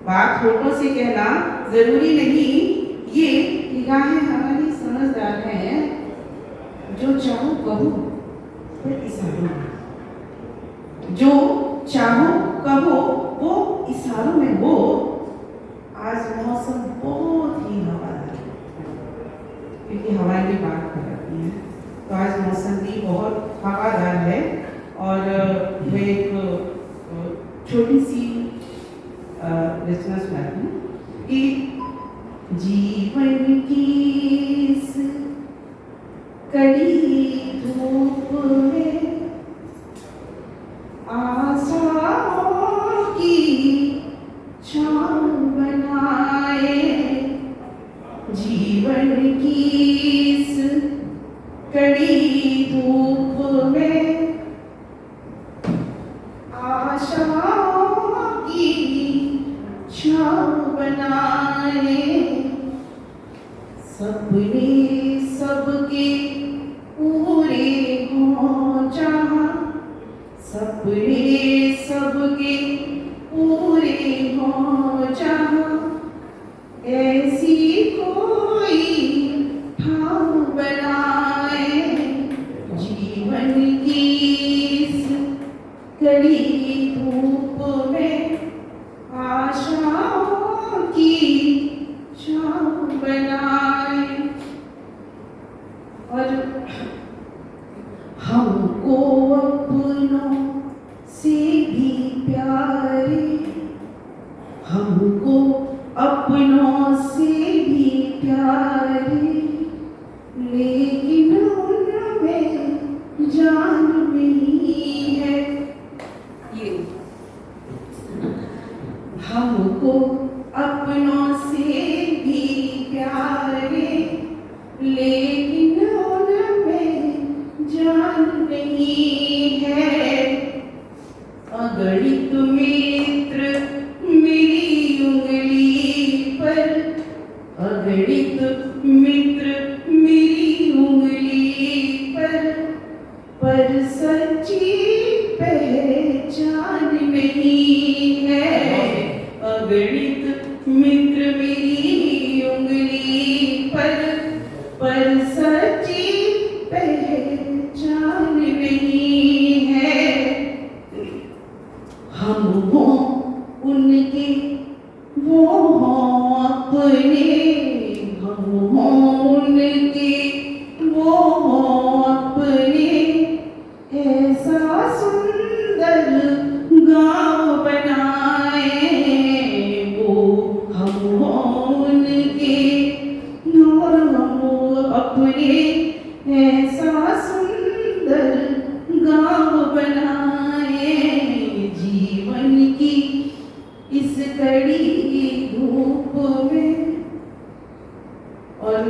बात होठों से कहना जरूरी नहीं, ये निगाहें हमारी समझदार हैं। जो चाहो कहो फिर इशारों में, जो चाहो कहो वो इशारों में हो। आज मौसम बहुत ही हवादार है, क्योंकि हवाएं भी बात कर रही हैं। तो आज मौसम भी बहुत हवादार है। और मैं एक छोटी सी रचना सुनाती हूँ कि जीवन की इस कड़ी धूप में आशाओं की छाँव बनाए सबके पूरे हो जहाँ ऐसी कोई ठाव बनाए जीवन की इस कड़ी धूप में आशाओं की छाव बनाए और हमको अपनों से भी प्यारे हमको अपनों से भी प्यारे लेकिन उनमें जान नहीं है ये हमको अपनों से भी प्यारे लेकिन उनमें जान नहीं है अगणित मित्र मेरी उंगली पर अगणित मित्र मेरी उंगली पर सच्ची पहचान नहीं है अगणित मित्र मेरी उंगली पर सच्ची पहचान नहीं है हम हो उनके वो हों अपने हम हो उनके वो हों अपने ऐसा सुंदर गाँव बनाए वो हम हो उनके और हम अपने ऐसा सुंदर गाँव बनाए जीवन की इस कड़ी धूप में और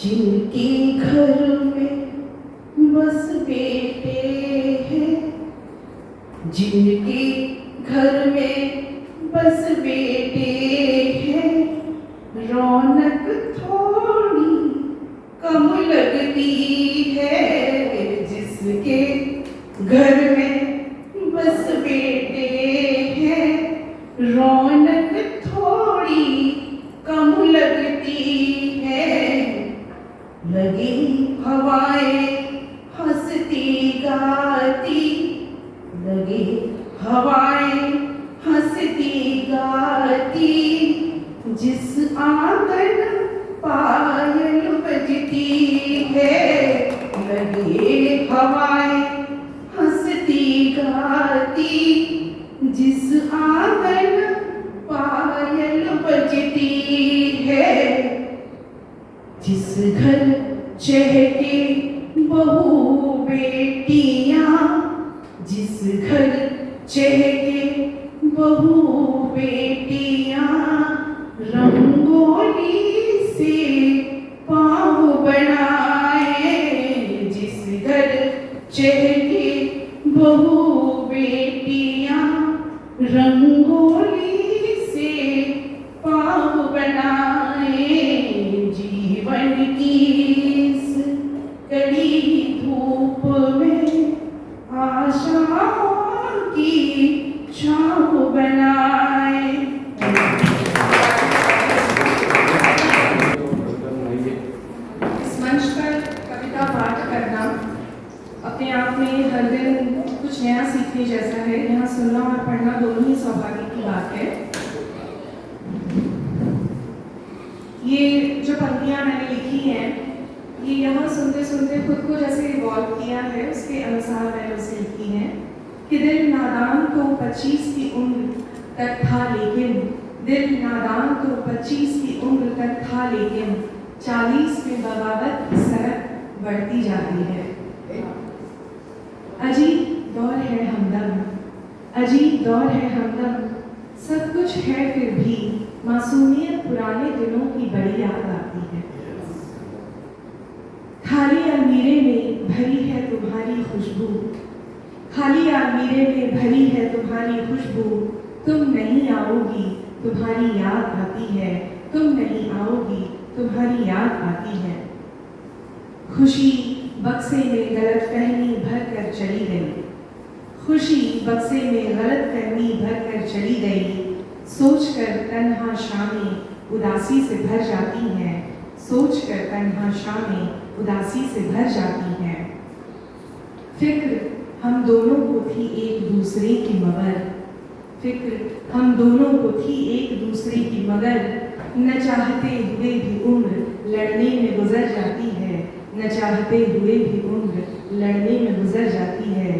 जिनके घर में बस बेटे हैं जिनके घर में बस बेटे हैं रौनक थोड़ी कम लगती है जिसके घर में बस बेटे हैं रौनक थोड़ी कम लगती है लगी हवाएं हंसती गाती लगी हवाएं हंसती गाती जिस आंगन पायल बजती है लगे हवाएं हंसती गाती जिस आंगन पायल बजती है जिस घर चहके बहू बेटियां जिस घर चहके बहू बेटियां रंगोली से पाँव बनाए जिस घर चहके बहू बेटियां रंगोली से पाँव बनाए जीवन की इस कड़ी धूप में आशाओं की छाव बनाए इस मंच पर कविता पाठ करना अपने आप में हर दिन कुछ नया सीखने जैसा है यहाँ सुनना और पढ़ना दोनों ही सौभाग्य की बात है ये जो पंक्तियाँ मैंने लिखी हैं ये यहाँ सुनते सुनते खुद को जैसे इवॉल्व किया है उसके अनुसार मैंने उसे लिखी है कि दिल नादान तो 25 की उम्र तक था लेकिन दिल नादान तो 25 की उम्र तक था लेकिन 40 में बगावत की सरक बढ़ती जाती है अजीब दौर है हमदम अजीब दौर है हमदम सब कुछ है फिर भी मासूमियत पुराने दिनों की बड़ी याद आती है खाली अलमीरे में भरी है तुम्हारी खुशबू खाली अलमीरे में भरी है तुम्हारी खुशबू तुम नहीं आओगी तुम्हारी याद आती है तुम नहीं आओगी तुम्हारी याद आती है खुशी बक्से में गलत फहमी भर कर चली गई खुशी बक्से में गलत फहमी भर कर चली गई, सोचकर तन्हा शामें उदासी से भर जाती हैं, सोचकर तन्हा शामें उदासी से भर जाती हैं। फिक्र हम दोनों को थी एक दूसरे की मगर, फिक्र हम दोनों को थी एक दूसरे की मगर, न चाहते हुए भी उम्र लड़ने में गुजर जाती है, न चाहते हुए भी उम्र लड़ने में गुजर जाती है।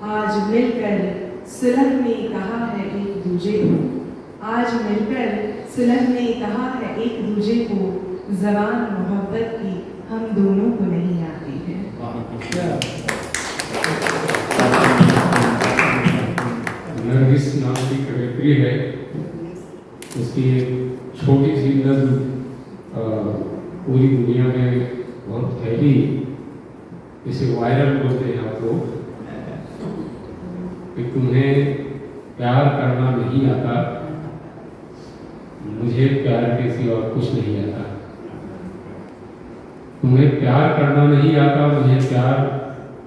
आज मिलकर सुलह में कहा है एक दूजे को, आज मिलकर सुलह में कहा है एक दूजे को, ज़बान मोहब्बत की हम दोनों को नहीं आती है। नरगिस नाम की कवियत्री है, उसकी एक छोटी सी नज़्म पूरी दुनिया में बहुत फैली, इसे वायरल बोलते हैं आप लोग, कि तुम्हें प्यार करना नहीं आता, मुझे प्यार के सिवा कुछ नहीं आता। तुम्हें प्यार करना नहीं आता, मुझे प्यार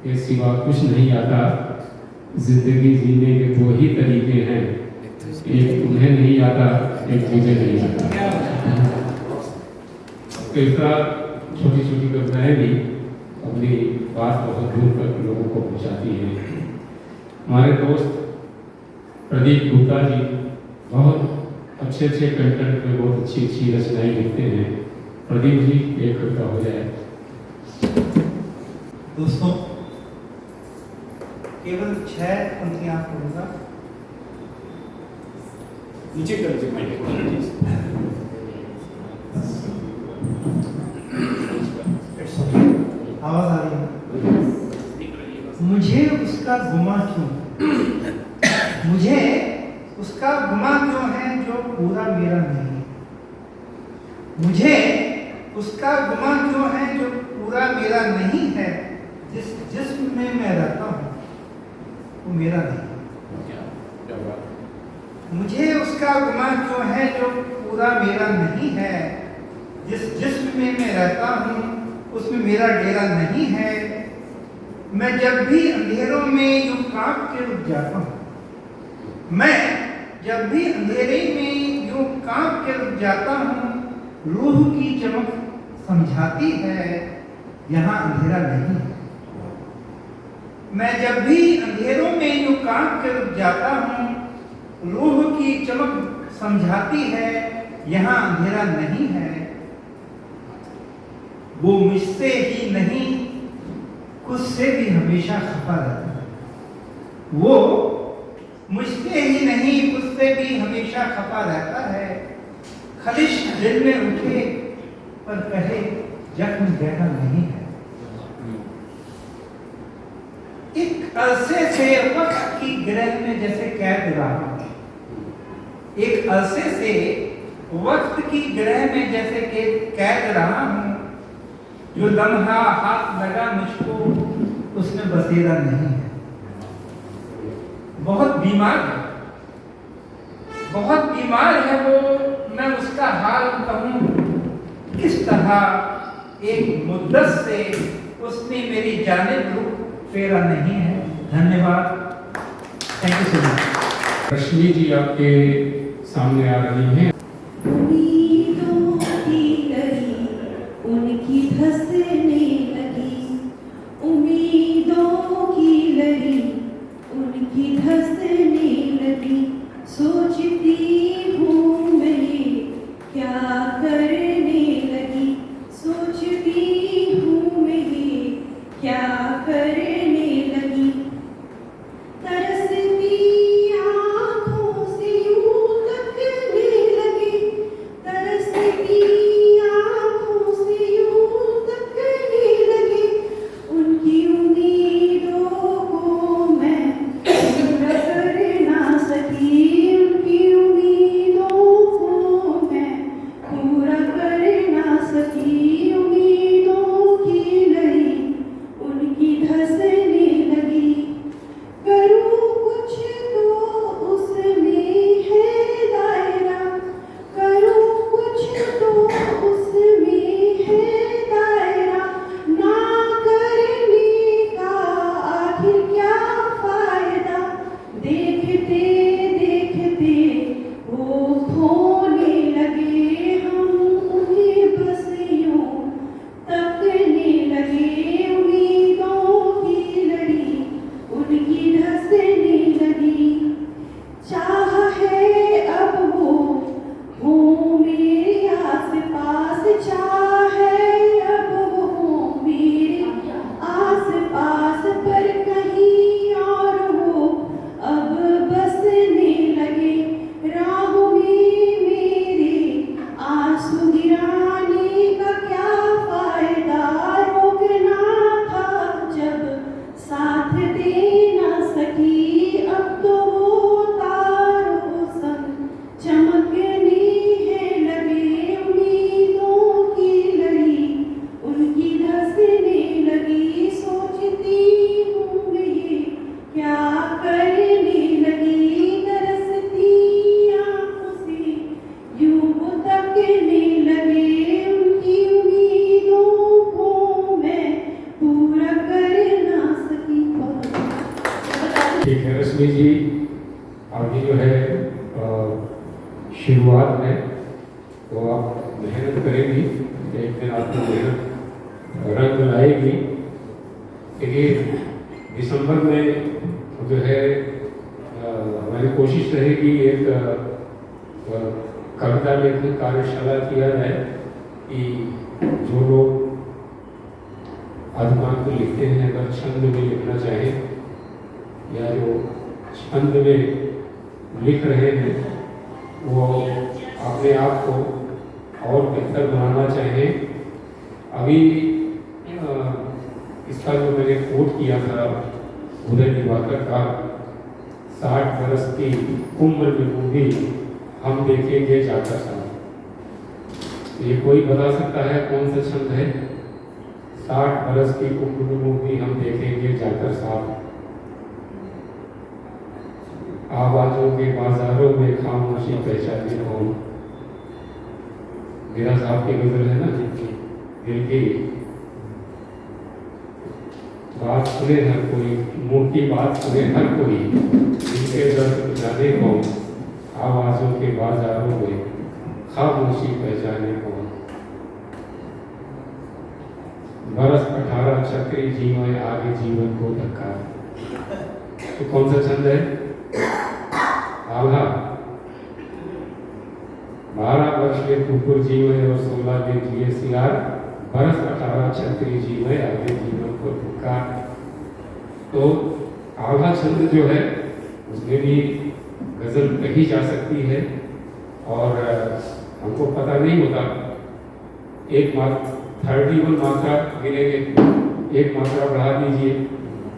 के सिवा कुछ नहीं आता। जिंदगी जीने के दो ही तरीके हैं, एक तुम्हें नहीं आता, एक मुझे नहीं आता। तो इस तरह छोटी छोटी कविताएं भी अपनी बात बहुत दूर तक लोगों को पहुंचाती हैं। हमारे दोस्त प्रदीप गुप्ता जी बहुत अच्छे कंटेंट में बहुत अच्छी अच्छी रचनाएं लिखते हैं। प्रदीप जी एक कविता हो जाए। दोस्तों, केवल 6 पंक्तियां पढ़ूंगा। नीचे कर आवाज आ रही है। मुझे उसका गुमा क्यों, मुझे उसका गुमा क्यों है जो पूरा मेरा नहीं, मुझे उसका गुमा क्यों है जो पूरा मेरा नहीं है। जिस जिस्म में मैं रहता हूँ वो मेरा नहीं। मुझे उसका गुमा क्यों है जो पूरा मेरा नहीं है। जिस जिस्म में मैं रहता हूँ उसमें मेरा डेरा नहीं है। मैं जब भी अंधेरों में यूं कांप के रुक जाता हूँ, मैं जब भी अंधेरे में यूं कांप के रुक जाता हूँ, रूह की चमक समझाती है यहाँ अंधेरा नहीं है। मैं जब भी अंधेरों में यूं कांप के रुक जाता हूँ, रूह की चमक समझाती है यहाँ अंधेरा नहीं है। वो मुझसे ही नहीं खुद से भी हमेशा खफा रहता है। वो मुझसे ही नहीं खुद से भी हमेशा खफा रहता है। खलिश दिल में उठे पर कहे जख्म गहरा नहीं है। एक अरसे से वक्त की गिरह में जैसे कैद रहा हूं, एक अरसे से वक्त की गिरह में जैसे कैद रहा हूं। जो लम्हा हाथ लगा मुझको उसमें बसेरा नहीं है। बहुत बीमार है, बहुत बीमार है वो, मैं उसका हाल कहूँ किस तरह। एक मुद्दत से उसने मेरी जानिब रुख फेरा नहीं है। धन्यवाद। Thank you so much. Rashmi ji आपके सामने आ रही हैं। उनकी धंसने लगी, उम्मीदों की लड़ी उनकी धंसने लगी। सोचती हूँ मैं क्या करने लगी, सोचती हूँ मैं क्या करने लगी। तरसती आँखों से यूं तकने लगी, तरसती आँखों से यूं तकने लगी। उनकी उम्मीदों को मैं पूरा कर ना सकी, उनकी उम्मीदों अभी जो है शुरुआत है, तो आप मेहनत करेंगी, एक दिन आपको मेहनत रंग लाएगी। देखिए दिसंबर में जो है हमारी कोशिश रहेगी एक कविता लेखन कार्यशाला किया जाए कि जो लोग आत्मांत लिखते हैं, अगर छंद में लिखना चाहें या जो छंद में लिख रहे हैं वो अपने आप को और बेहतर बनाना चाहें। अभी इसका जो मैंने कोट किया था उदय दिवाकर का, 60 बरस की उम्र में मूवी हम देखेंगे जाकर साथ। ये कोई बता सकता है कौन सा छंद है? 60 बरस की उम्र में मूवी हम देखेंगे जाकर साथ। आवाजों के बाजारों में खामोशी पहचाने कौन। मेरा साहब की गजल है ना, दिल की बात सुने हर कोई, मुंह की बात सुने हर कोई, इनके दर्द जाने कौन। आवाजों के बाजारों में खामोशी पहचाने कौन। बरस 18 चक्री जीवन आगे जीवन को धक्का। तो कौन सा छंद है? आल्हा। 12 वर्ष के कुकुर जीवन और 16 के GSCR, बरस 18 छत्री जीवन आगे जीवन को धक्का। तो आल्हा छंद जो है उसमें भी गजल कही जा सकती है, और हमको पता नहीं होता, एक मात्रा 31 मात्रा गिनेंगे, एक मात्रा बढ़ा दीजिए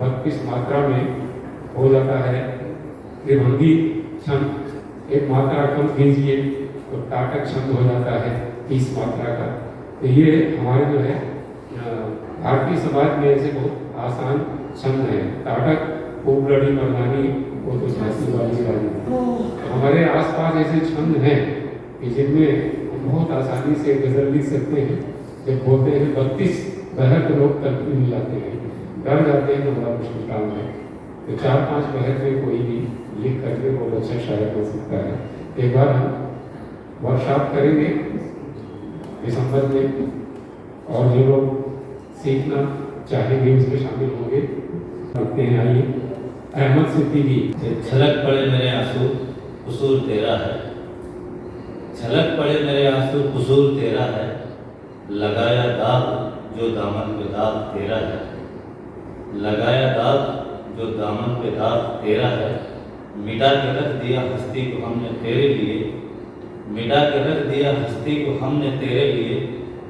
32 मात्रा में हो जाता है त्रिभंगी छंद। एक मात्रा कम कीजिए तो टाटक छंद हो जाता है 30 मात्रा का। तो ये हमारे जो है भारतीय समाज में ऐसे बहुत आसान छंद है। टाटक, खूब लड़ी मर्दानी, वो तो झांसी वाली रानी। हमारे आसपास ऐसे छंद हैं कि जिनमें बहुत आसानी से गजल लिख सकते हैं। जब बोलते हैं 32 बहर लोग तक मिलाते हैं, डर जाते हैं, तो बड़ा मुश्किल काम है। तो 4-5 बहर में कोई भी लिख करके बहुत अच्छा शायर हो सकता है। एक बार हम वर्कशॉप करेंगे दिसंबर में, और जो लोग सीखना चाहेंगे उसमें शामिल होंगे। देखते हैं, आइए। अहमद सिद्दीकी। छलक पड़े मेरे आंसू कसूर तेरा है, छलक पड़े मेरे आंसू कसूर तेरा है, लगाया दाग जो दामन पे दाग तेरा है, लगाया दाग जो दामन पे दाग तेरा है, मिटा के रख दिया हस्ती को हमने तेरे लिए, मिटा के रख दिया हस्ती को हमने तेरे लिए,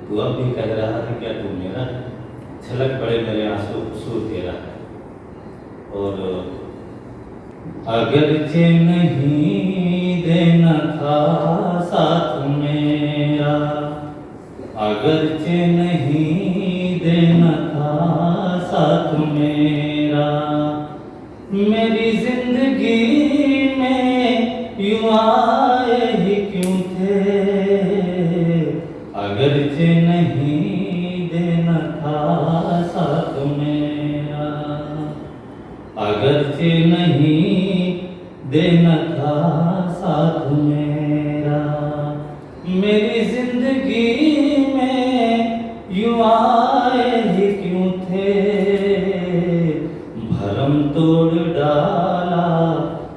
तू अब भी कह रहा है क्या तू मेरा है, छलक पड़े मेरे आंसू कसूर तेरा है। और अगरचे नहीं देना था साथ मेरा, अगरचे नहीं देना था साथ मेरा, मेरी जिंदगी में यूं आए ही क्यों थे, अगरचे नहीं देना था साथ मेरा, अगरचे नहीं देना था साथ मेरा, मेरी जिंदगी में यूं आए ही क्यों थे, भरम तोड़ डाला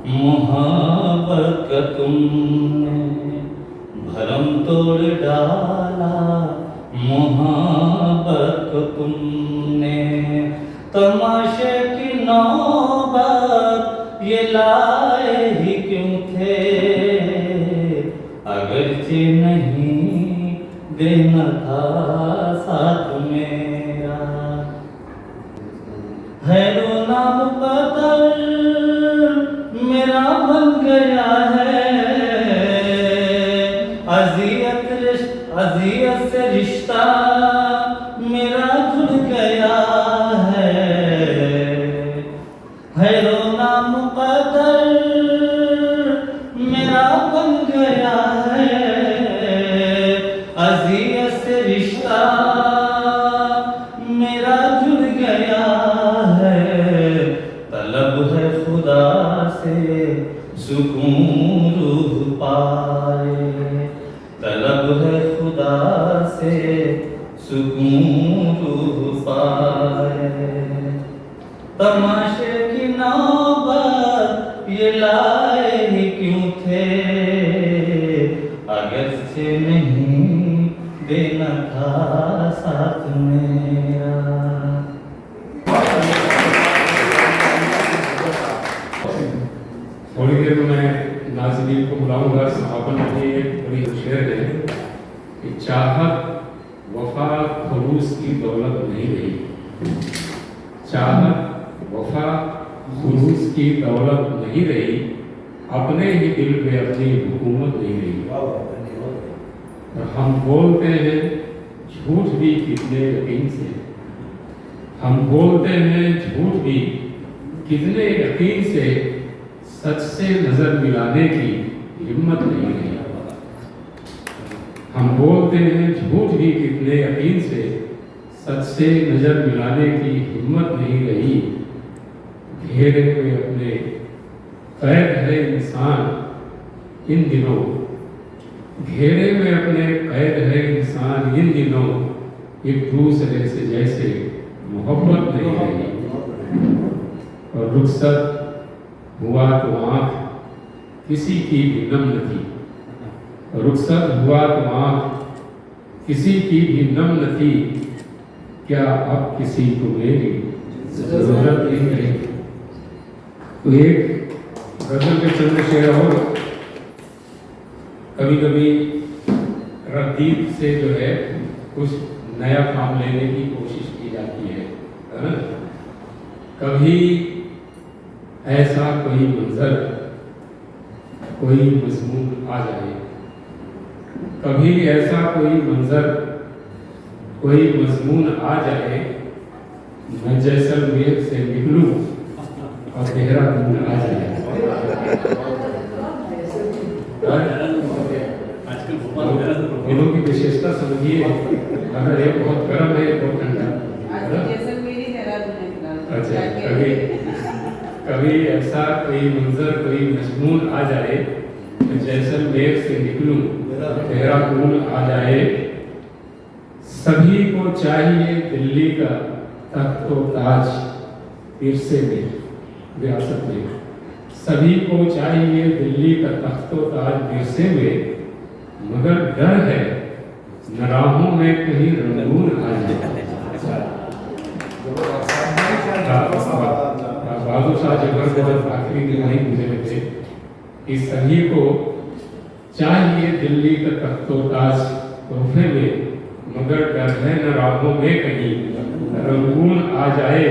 मोहब्बत का तुमने, भरम तोड़ डाला मोहब्बत को तुमने, तमाशे की नौबत ये लाए ही क्यों थे, अगरचे नहीं देना था साथ मेरा, है रोना मुकद्दर मेरा बन गया है, अज़ियत से रिश्ता मेरा जुड़ गया है रोना मुकद्दर मेरा बन गया है, अज़ियत से रिश्ता मेरा जुड़ गया है, तलब है खुदा से सुकून रूह पाए। तलब है खुदा से सुकून रूह पाए। तमाशे की नौबत ये लाए ही क्यों थे, अगर से नहीं देना था साथ मेरा। थोड़ी देर में मैं नाज़रीन को बुलाऊंगा। समापन में एक बड़ी शेर है कि चाहत वफा खलूस की दौलत नहीं रही। चाहत वफा खलूस की दौलत नहीं रही, अपने ही दिल पे अपनी हुकूमत नहीं रही। और हम बोलते हैं झूठ भी कितने यकीन से, हम बोलते हैं झूठ भी कितने यकीन से, सच से नजर मिलाने की हिम्मत नहीं रही। हम बोलते हैं झूठ भी कितने यकीन से, सच से नजर मिलाने की हिम्मत नहीं रही। घेरे हुए अपने कैद है इंसान इन दिनों, घेरे में अपने कैद है इंसान इन दिनों, एक दूसरे से जैसे मोहब्बत नहीं रही। और रुखसत हुआ तो आँख किसी की भी नम न थी। रुखसत हुआ तो आँख किसी की भी नम न थी, क्या अब किसी को मेरी जरूरत नहीं रही। तो एक गजल के चंद शेर और कभी कभी रद्दीप से जो है कुछ नया काम लेने की कोशिश की जाती है ना? कभी ऐसा कोई मंजर कोई मजमून आ जाए, कभी ऐसा कोई मंजर कोई मजमून आ जाए, मैं जैसलमेर से निकलूं और देहरादून आ जाए। दिनों की विशेषता समझिए, अगर ये बहुत गर्म है बहुत ठंडा। अच्छा, कभी ऐसा कोई मंजर कोई मजमून आ जाए, तो जैसलमेर से निकलूं देहरादून आ जाए। सभी को चाहिए दिल्ली का तख्तो ताज विरसे में विरासत में, सभी को चाहिए दिल्ली का तख्तो ताज विरसे में, मगर डर है न राहों में कहीं रंगून आ जाए। बाबू शाह जबर बहुत आखिरी दिन वही गुजरे थे कि सभी को चाहिए दिल्ली का तख्तो ताज तोहफे में, मगर डर है न राहों में कहीं रंगून आ जाए।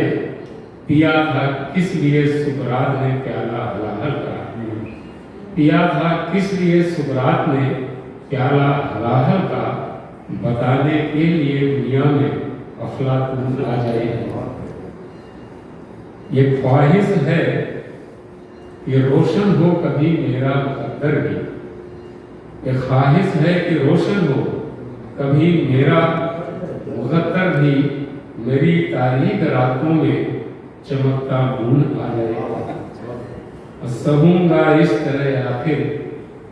पिया था किस लिए सुकरात ने प्याला हलाहल का, पिया था किस लिए सुकरात ने प्याला हलाहल का, बताने के लिए दुनिया में अफलातून आ जाए। ये ख्वाहिश है कि रोशन हो कभी मेरा मुकद्दर भी, ये ख्वाहिश है कि रोशन हो कभी मेरा मुकद्दर भी, मेरी तारीख रातों में चमकता बूंद आ जाए। सहूंगा इस तरह आखिर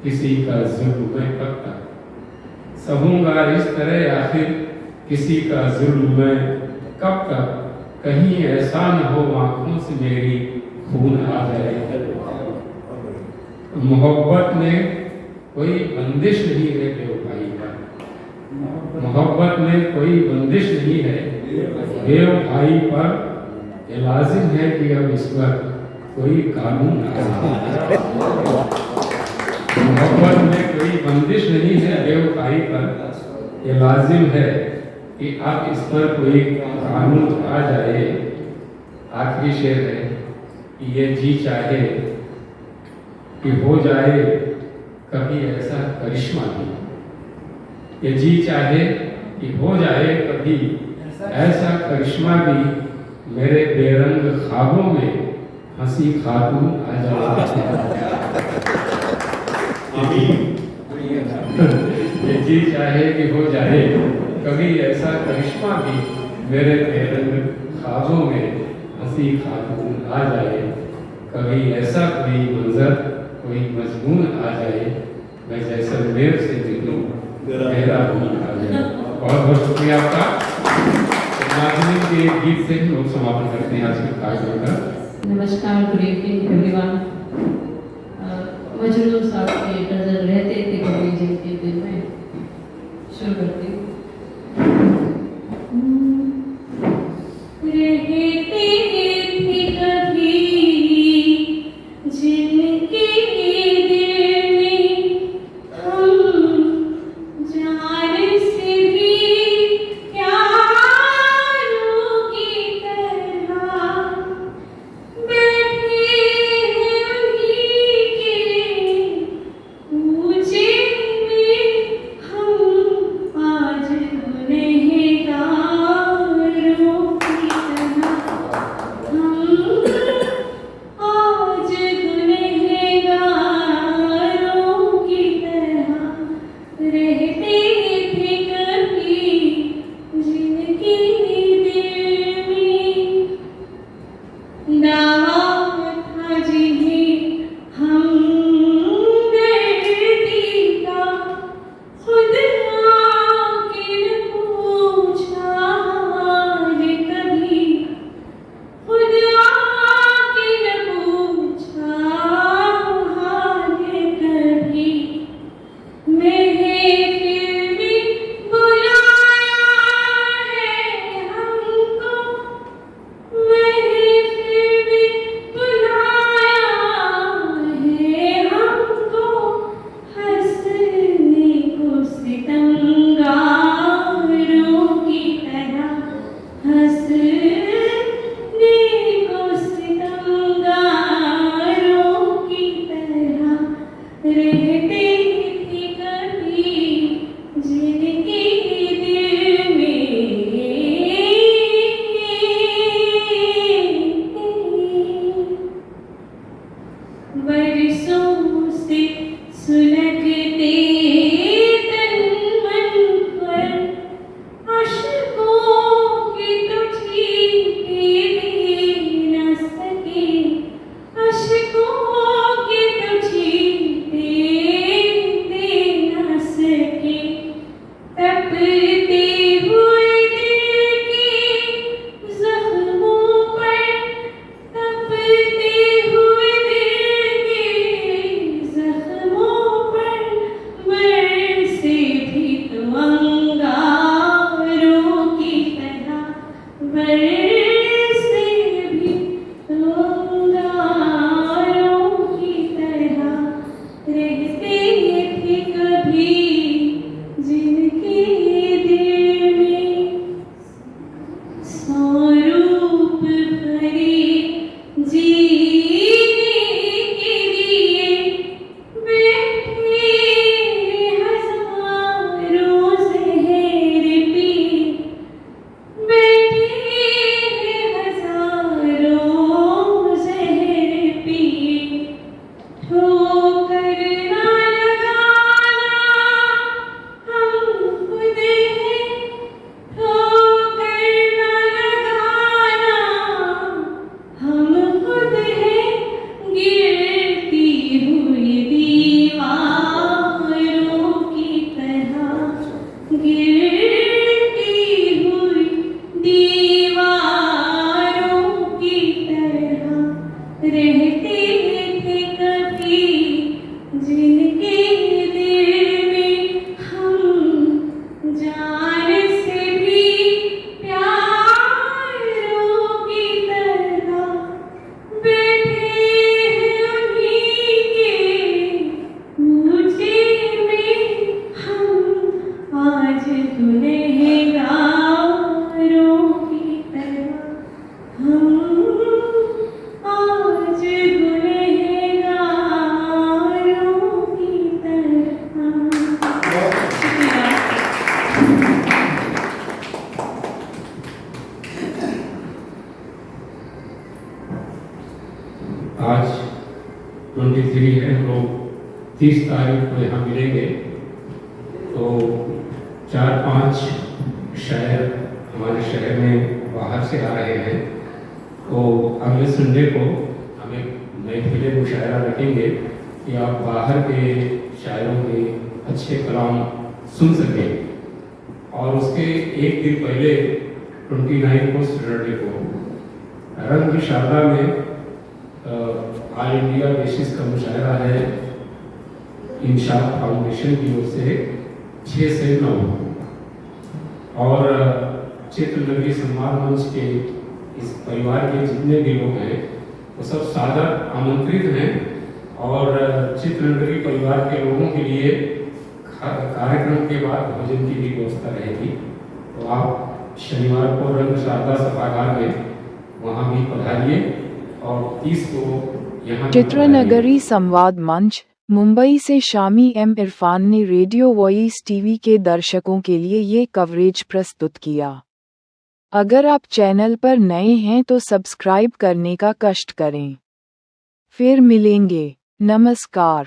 किसी का जुल्म मैं कब तक, सहूंगा इस तरह आखिर किसी का जुल्म मैं कब तक, कहीं ऐसा न हो आंखों से मेरी खून आ जाए। मोहब्बत में कोई बंदिश नहीं है बेवफाई का, मोहब्बत में कोई बंदिश नहीं है बेवफाई पर, ये लाजिम है कि अब इस पर कोई कानून आ जाए। मोहब्बत में कोई बंदिश नहीं है बेवफाई पर, ये लाजिम है कि अब इस पर कोई कानून आ जाए। आखिरी शेर है कि ये जी चाहे कि हो जाए कभी ऐसा करिश्मा भी, ये जी चाहे कि हो जाए कभी ऐसा करिश्मा भी, मेरे बेरंग ख्वाबों में हंसी खातून आ जाए। ये जी चाहे कि हो जाए कभी ऐसा करिश्मा भी, मेरे बेरंग ख्वाबों में हंसी खातून आ जाए। कभी ऐसा कोई मंजर कोई मजमून आ जाए, मैं जैसलमेर से निकलूं मेरा भूल आ जाए। बहुत बहुत शुक्रिया आपका। नाज़रीन के गीत से हम लोग समापन करते हैं आज के कार्यक्रम का। नमस्कार, गुड इवनिंग एवरीवन। मजनू साहब के गज़ल रहते थे कभी जिनके दिल में, शुरू करती हूँ। रहते थे कभी जिनके दिल में, हम जान से भी प्यारों की तरह बैठे हैं उन्हीं के ऊंचे में, हम आज आज 23 है, हम लोग 30 तारीख को यहाँ मिलेंगे। तो 4-5 शायर हमारे शहर में बाहर से आ रहे हैं, तो अगले संडे को हम एक महफिल मुशायरा रखेंगे कि आप बाहर के शायरों के अच्छे कलाम सुन सकें। और उसके एक दिन पहले 29 को सैटरडे को रंग की शारदा में ऑल इंडिया बेसिस का मुशायरा है इंशाअ फाउंडेशन की ओर से 6 से 9। और चित्रनगरी सम्मान मंच के इस परिवार के जितने भी लोग हैं वो सब सादर आमंत्रित हैं। और चित्रनगरी परिवार के लोगों के लिए कार्यक्रम के बाद भोजन की भी व्यवस्था रहेगी। तो आप शनिवार को रंग शारदा सभागार में वहाँ भी पधारिए और 30 को यहाँ चित्रनगरी संवाद मंच मुंबई से शामी एम इरफान ने रेडियो वॉइस टीवी के दर्शकों के लिए ये कवरेज प्रस्तुत किया। अगर आप चैनल पर नए हैं तो सब्सक्राइब करने का कष्ट करें। फिर मिलेंगे। नमस्कार।